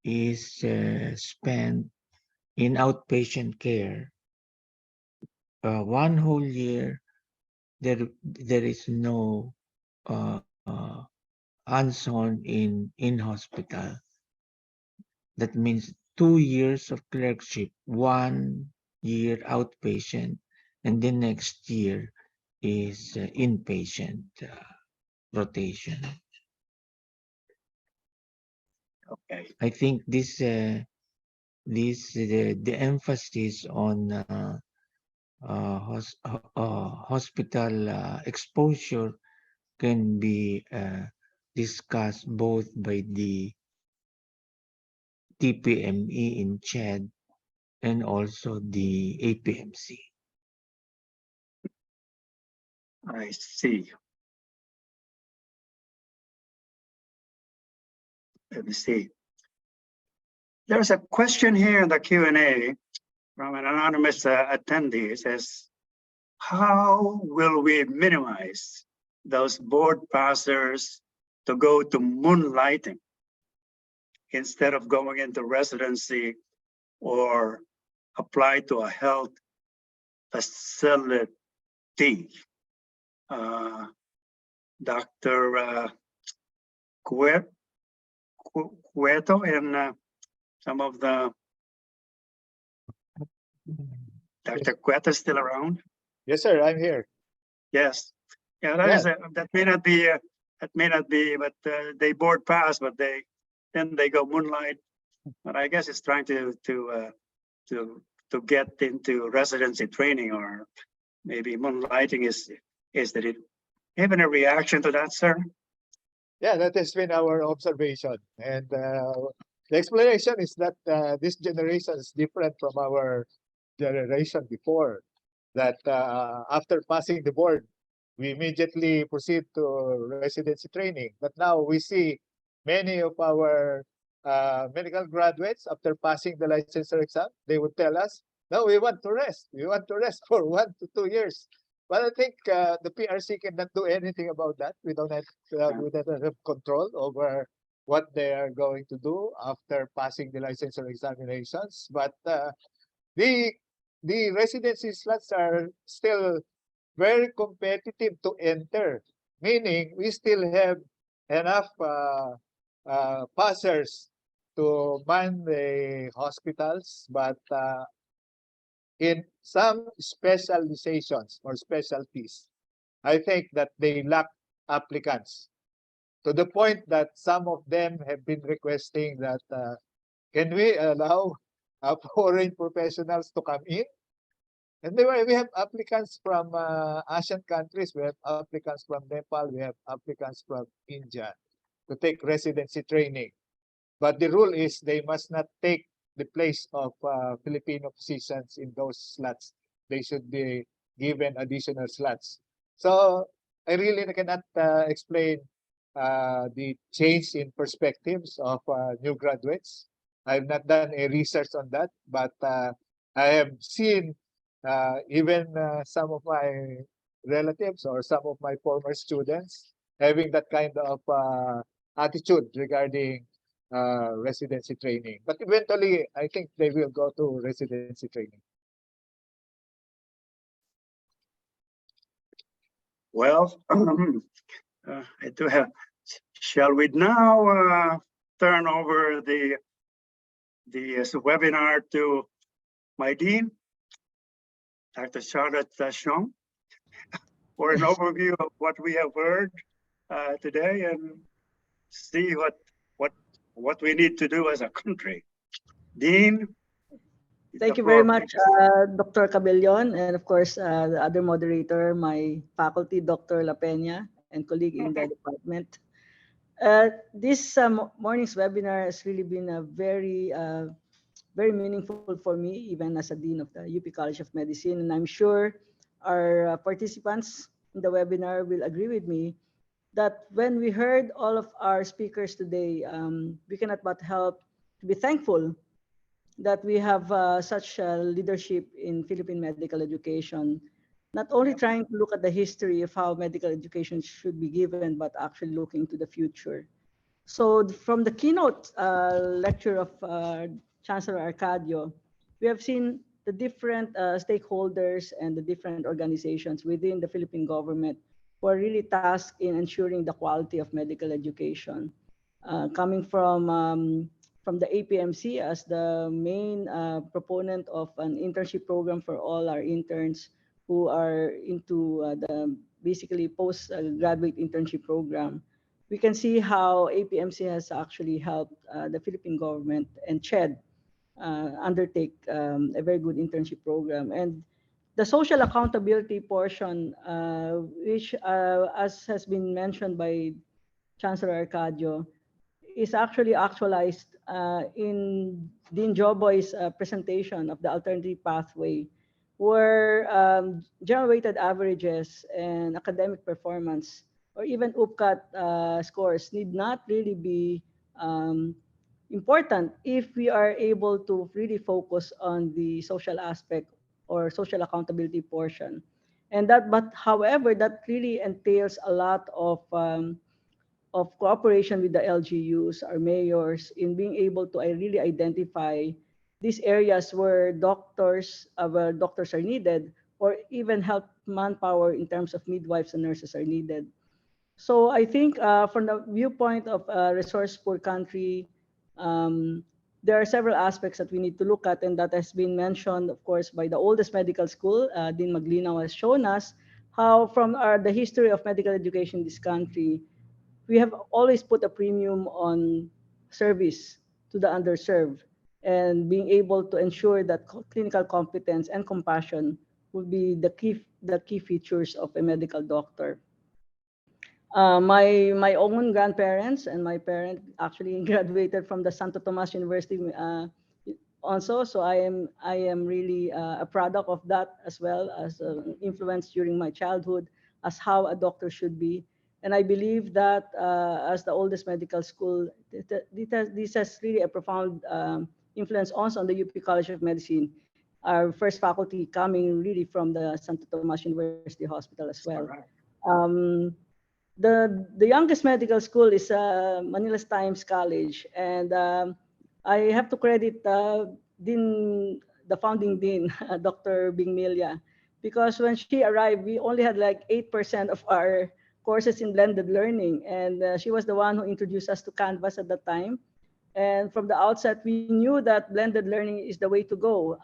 is spent in outpatient care. 1 whole year, there is no hands-on in hospital. That means 2 years of clerkship, 1 year outpatient, and the next year is inpatient rotation. Okay. I think the emphasis on hospital exposure can be discussed both by the TPME in CHED and also the APMC. I see. Let me see. There's a question here in the Q&A from an anonymous attendee. It says, how will we minimize those board passers to go to moonlighting instead of going into residency or apply to a health facility? Dr. Cueto and some of the Dr. Cueto is still around? Yes, sir, I'm here. Yes. Yeah, that may not be but they board pass, but then they go moonlight. But I guess it's trying to get into residency training, or maybe moonlighting is that it. Have any reaction to that, sir? Yeah, that has been our observation. And the explanation is that this generation is different from our generation before. That after passing the board, we immediately proceed to residency training. But now we see many of our medical graduates, after passing the licensure exam, they would tell us, no, we want to rest. We want to rest for 1 to 2 years. But I think the PRC cannot do anything about that. We don't have control over what they are going to do after passing the licensure examinations. But the residency slots are still very competitive to enter, meaning we still have enough passers to man the hospitals, but in some specializations or specialties, I think that they lack applicants, to the point that some of them have been requesting that can we allow foreign professionals to come in? And we have applicants from Asian countries, we have applicants from Nepal, we have applicants from India to take residency training. But the rule is they must not take the place of Filipino physicians in those slots. They should be given additional slots. So I really cannot explain the change in perspectives of new graduates. I have not done a research on that, but I have seen even some of my relatives or some of my former students having that kind of attitude regarding residency training. But eventually, I think they will go to residency training. Well, I do have. Shall we now turn over the webinar to my dean, Dr. Charlotte Chong, for an overview of what we have heard today, and see what what we need to do as a country. Dean? Thank the you very floor, much, please. Dr. Cabellon, and of course, the other moderator, my faculty, Dr. La Peña, and colleague in the department. This morning's webinar has really been a very meaningful for me, even as a dean of the UP College of Medicine. And I'm sure our participants in the webinar will agree with me that when we heard all of our speakers today, we cannot but help to be thankful that we have such leadership in Philippine medical education, not only trying to look at the history of how medical education should be given, but actually looking to the future. So from the keynote lecture of Chancellor Arcadio, we have seen the different stakeholders and the different organizations within the Philippine government who are really tasked in ensuring the quality of medical education. Coming from the APMC as the main proponent of an internship program for all our interns who are into the basically post-graduate internship program. We can see how APMC has actually helped the Philippine government and CHED undertake a very good internship program. And the social accountability portion, which as has been mentioned by Chancellor Arcadio, is actually actualized in Dean Joboy's presentation of the alternative pathway, where general weighted averages and academic performance or even UPCAT scores need not really be important if we are able to really focus on the social aspect or social accountability portion. And that, but however, that really entails a lot of cooperation with the LGUs, our mayors, in being able to really identify these areas where doctors are needed, or even health manpower in terms of midwives and nurses are needed. So I think from the viewpoint of a resource poor country, there are several aspects that we need to look at, and that has been mentioned, of course, by the oldest medical school. Dean Maglinaw has shown us how from the history of medical education in this country, we have always put a premium on service to the underserved and being able to ensure that clinical competence and compassion will be the key features of a medical doctor. My own grandparents and my parent actually graduated from the Santo Tomas University also, so I am really a product of that, as well as influence during my childhood as how a doctor should be. And I believe that as the oldest medical school, this has really a profound influence also on the UP College of Medicine, our first faculty coming really from the Santo Tomas University Hospital as well. The youngest medical school is Manila's Times College, and I have to credit the founding dean, Dr. Bing Mila, because when she arrived, we only had like 8% of our courses in blended learning, and she was the one who introduced us to Canvas at that time. And from the outset, we knew that blended learning is the way to go.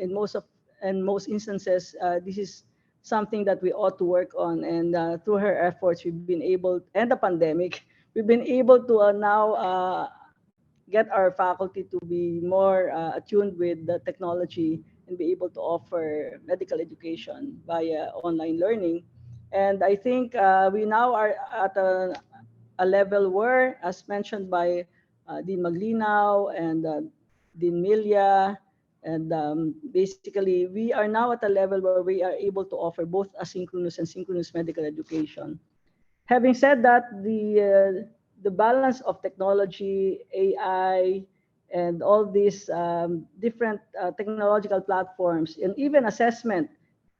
In most instances, this is something that we ought to work on. And through her efforts, we've been able, and the pandemic, we've been able to now get our faculty to be more attuned with the technology and be able to offer medical education via online learning. And I think we now are at a level where, as mentioned by Dean Maglinaw and Dean Mila, and basically we are now at a level where we are able to offer both asynchronous and synchronous medical education. Having said that, the balance of technology, AI, and all these different technological platforms, and even assessment,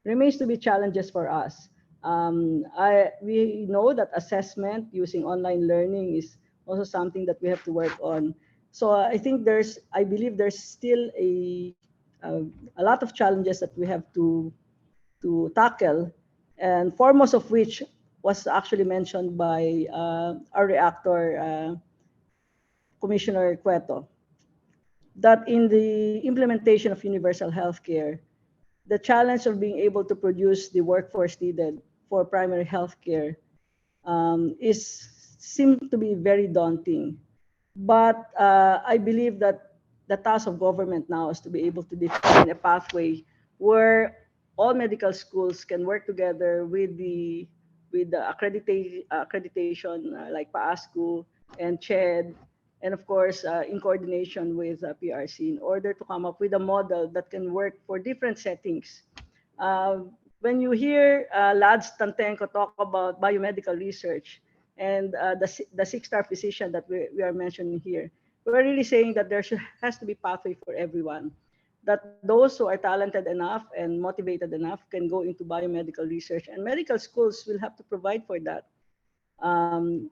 remains to be challenges for us. We know that assessment using online learning is also something that we have to work on. So I think I believe there's still a lot of challenges that we have to tackle, and foremost of which was actually mentioned by our reactor, Commissioner Cueto, that in the implementation of universal healthcare, the challenge of being able to produce the workforce needed for primary healthcare seems to be very daunting. But I believe that the task of government now is to be able to define a pathway where all medical schools can work together with the accreditation like PAASE and CHED, and of course in coordination with PRC in order to come up with a model that can work for different settings. When you hear Lads Tandinco talk about biomedical research and the six-star physician that we are mentioning here, we're really saying that has to be pathway for everyone. That those who are talented enough and motivated enough can go into biomedical research, and medical schools will have to provide for that.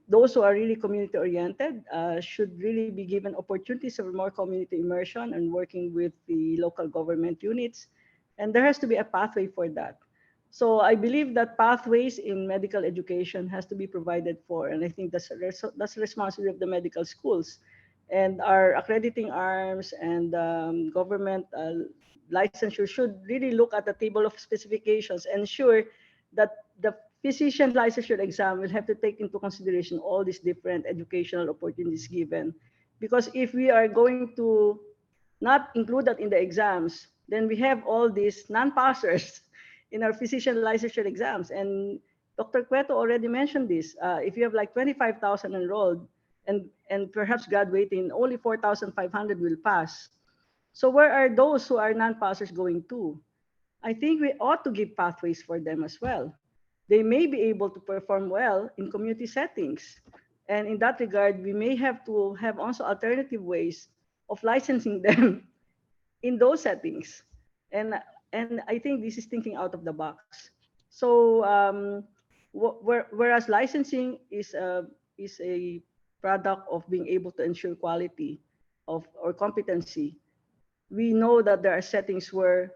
Those who are really community oriented should really be given opportunities of more community immersion and working with the local government units. And there has to be a pathway for that. So I believe that pathways in medical education has to be provided for. And I think that's the responsibility of the medical schools. And our accrediting arms and government licensure should really look at the table of specifications and ensure that the physician licensure exam will have to take into consideration all these different educational opportunities given. Because if we are going to not include that in the exams, then we have all these non-passers in our physician licensure exams. And Dr. Cueto already mentioned this. If you have like 25,000 enrolled and perhaps graduating, only 4,500 will pass. So where are those who are non-passers going to? I think we ought to give pathways for them as well. They may be able to perform well in community settings. And in that regard, we may have to have also alternative ways of licensing them in those settings. And I think this is thinking out of the box. So whereas licensing is a product of being able to ensure quality of or competency, we know that there are settings where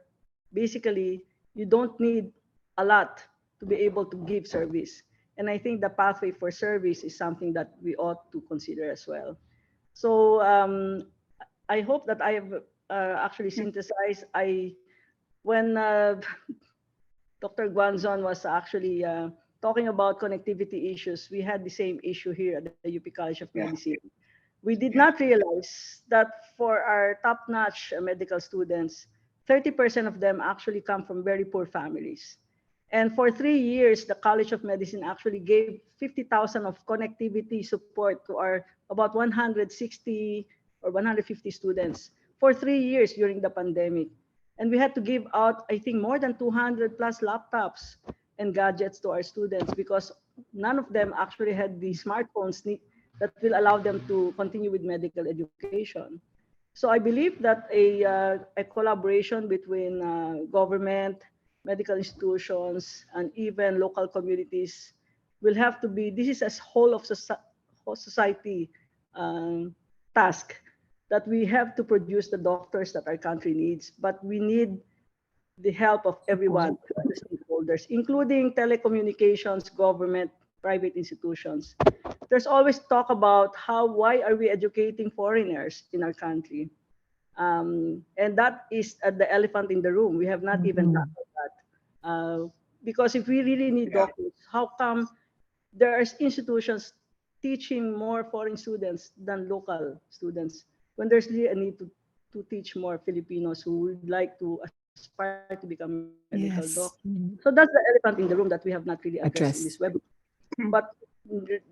basically you don't need a lot to be able to give service. And I think the pathway for service is something that we ought to consider as well. So I hope that I have actually synthesized. When Dr. Guanzon was actually talking about connectivity issues, we had the same issue here at the UP College of Medicine. We did not realize that for our top-notch medical students, 30% of them actually come from very poor families. And for 3 years, the College of Medicine actually gave 50,000 of connectivity support to our about 160 or 150 students for 3 years during the pandemic. And we had to give out, I think, more than 200 plus laptops and gadgets to our students because none of them actually had the smartphones that will allow them to continue with medical education. So I believe that a collaboration between government, medical institutions, and even local communities will have to be, this is a whole of society task, that we have to produce the doctors that our country needs, but we need the help of everyone, the stakeholders, including telecommunications, government, private institutions. There's always talk about why are we educating foreigners in our country? And that is the elephant in the room. We have not even tackled that. Because if we really need doctors, how come there are institutions teaching more foreign students than local students when there's really a need to teach more Filipinos who would like to aspire to become medical doctors? So that's the elephant in the room that we have not really addressed in this webinar. But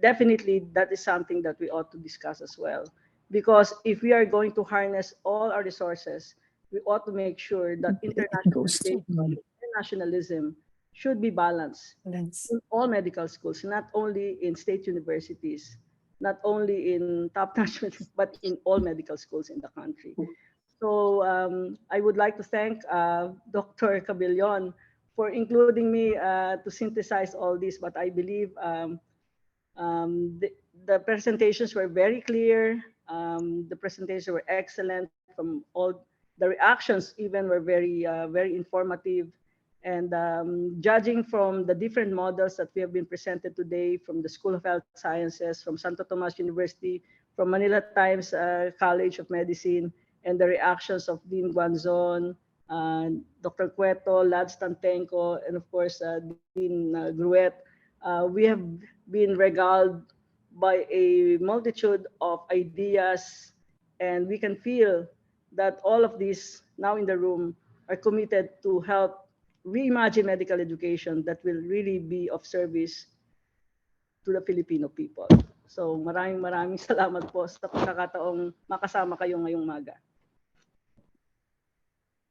definitely that is something that we ought to discuss as well. Because if we are going to harness all our resources, we ought to make sure that internationalization and nationalism should be balanced in all medical schools, not only in state universities, not only in top-notch, but in all medical schools in the country. So I would like to thank Dr. Cabillon for including me to synthesize all this, but I believe the presentations were very clear. The presentations were excellent from all the reactions, even were very, very informative. And judging from the different models that we have been presented today from the School of Health Sciences, from Santo Tomas University, from Manila Times College of Medicine, and the reactions of Dean Guanzon, Dr. Cueto, Lads Tandinco, and of course, Dean Gruet, we have been regaled by a multitude of ideas, and we can feel that all of these now in the room are committed to help reimagine medical education that will really be of service to the Filipino people. So maraming salamat po sa pagkakataong makasama kayo ngayong maga.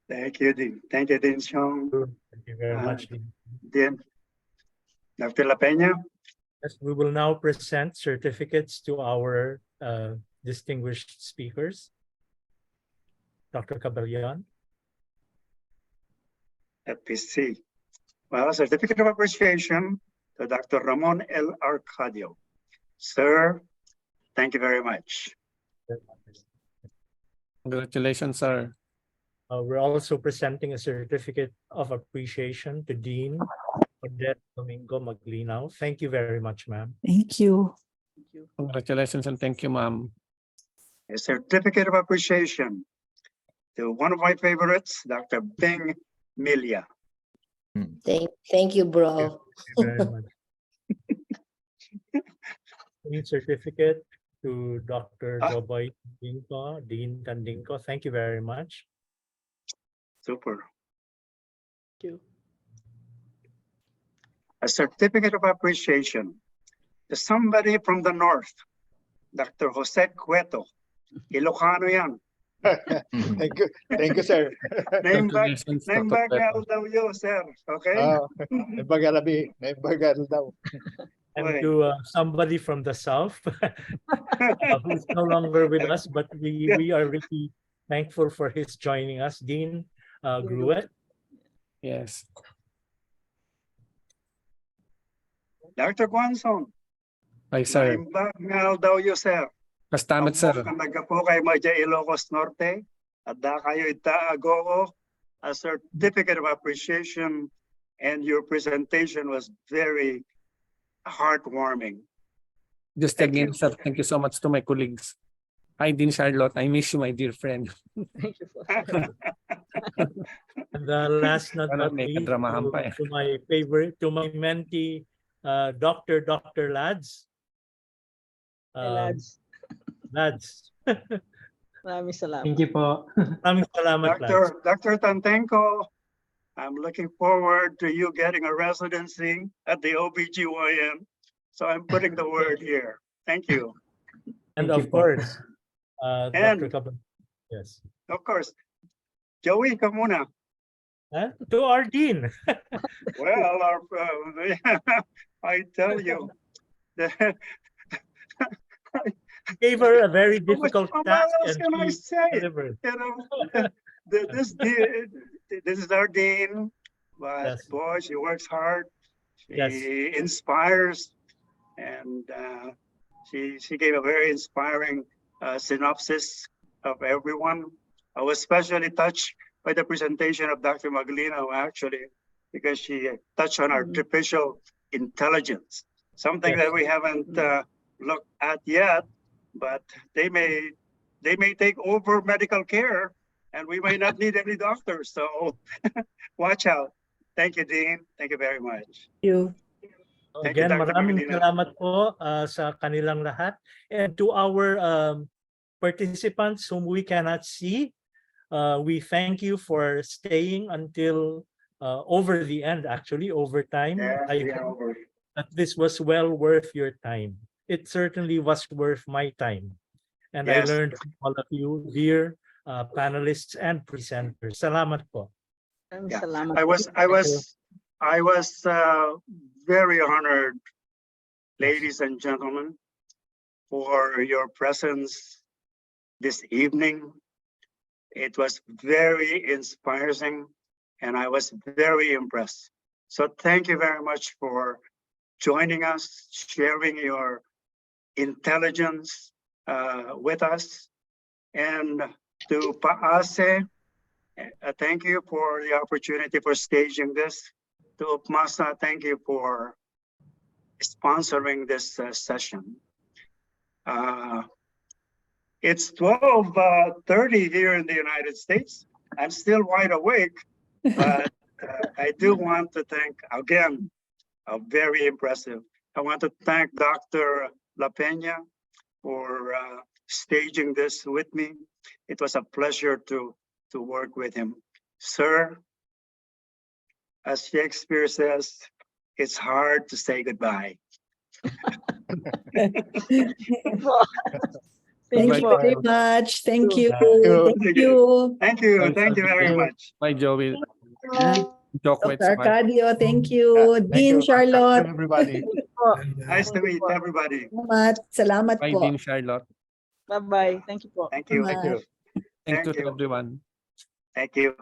Thank you, Dean. Thank you, Dean Chong. Thank you very much. Dean. Dr. La Peña. Yes, we will now present certificates to our distinguished speakers. Dr. Cabellion. Let me see. Well, certificate of appreciation to Dr. Ramon L. Arcadio. Sir, thank you very much. Congratulations, sir. We're also presenting a certificate of appreciation to Dean Odette Domingo-Maglinao. Thank you very much, ma'am. Thank you. Congratulations and thank you, ma'am. A certificate of appreciation to one of my favorites, Dr. Bing Mila. Thank you, bro. Thank you very much. A certificate to Dr. Joboy Tandinco, Dean Tandinco. Thank you very much. Super. Thank you. A certificate of appreciation to somebody from the north, Dr. Jose Cueto. Ilocano yan. Thank you, sir. Name back Cueto. daw yun, sir. Okay? Naibagal daw. And to somebody from the south who's no longer with us, but we are really thankful for his joining us, Dean Gruet. Yes. Dr. Guanzon. Hi, sir. Naibagal daw yun, sir. Kastamat, sir. Naga po kay Madya Ilocos Norte at da kayo itaago a certificate of appreciation, and your presentation was very heartwarming. Just again, sir, thank you so much to my colleagues. Hi, Dean Charlotte. I miss you, my dear friend. Thank you. And last not least, to my favorite, to my mentee, Dr. Lads. Lads. Lads. Maraming salamat. Thank you po. Maraming salamat, Lads. Dr. Tandinco, I'm looking forward to you getting a residency at the OBGYN. So I'm putting the word here. Thank you. And of course, Dr. Cabellion. Yes. Of course. Joey, come muna. To our dean. Well, I tell you. Gave her a very difficult task. What else can I say? Delivered. You know, this is our dean, but Yes. boy, she works hard. She Yes. inspires, and she gave a very inspiring synopsis of everyone. I was especially touched by the presentation of Dr. Maglinao, actually, because she touched on artificial intelligence, something Yes. that we haven't looked at yet. But they may take over medical care, and we may not need any doctors. So watch out. Thank you, Dean. Thank you very much. Thank you. Again, Dr. maraming Maglinao. salamat po sa kanilang lahat. And to our participants whom we cannot see, we thank you for staying until over the end, actually, over time. I hope that this was well worth your time. It certainly was worth my time. And I Yes. learned from all of you, dear panelists and presenters. Salamat po. Maraming Yeah. salamat. I was very honored, ladies and gentlemen, for your presence this evening. It was very inspiring, and I was very impressed. So thank you very much for joining us, sharing your intelligence with us. And to PAASE, thank you for the opportunity for staging this. To UPMASA, thank you for sponsoring this session. It's 12:30 here in the United States. I'm still wide awake, but I do want to thank, again, very impressive. I want to thank Dr. La Peña for staging this with me. It was a pleasure to work with him. Sir, as Shakespeare says, it's hard to say goodbye. Thank Thank you you po. very much. Thank you. you. Thank you. Thank you. Thank you very much. Bye, Joey. Ah, Joke Dr. with bye. Arcadio, thank you. Thank Dean you. Charlotte, Thank you, everybody. Thank you po. Nice to meet everybody. salamat. Salamat Bye, po. Dean Charlotte. Bye-bye. Thank you po. Thank you. Thank you. Thank you Thank to you. everyone. Thank you.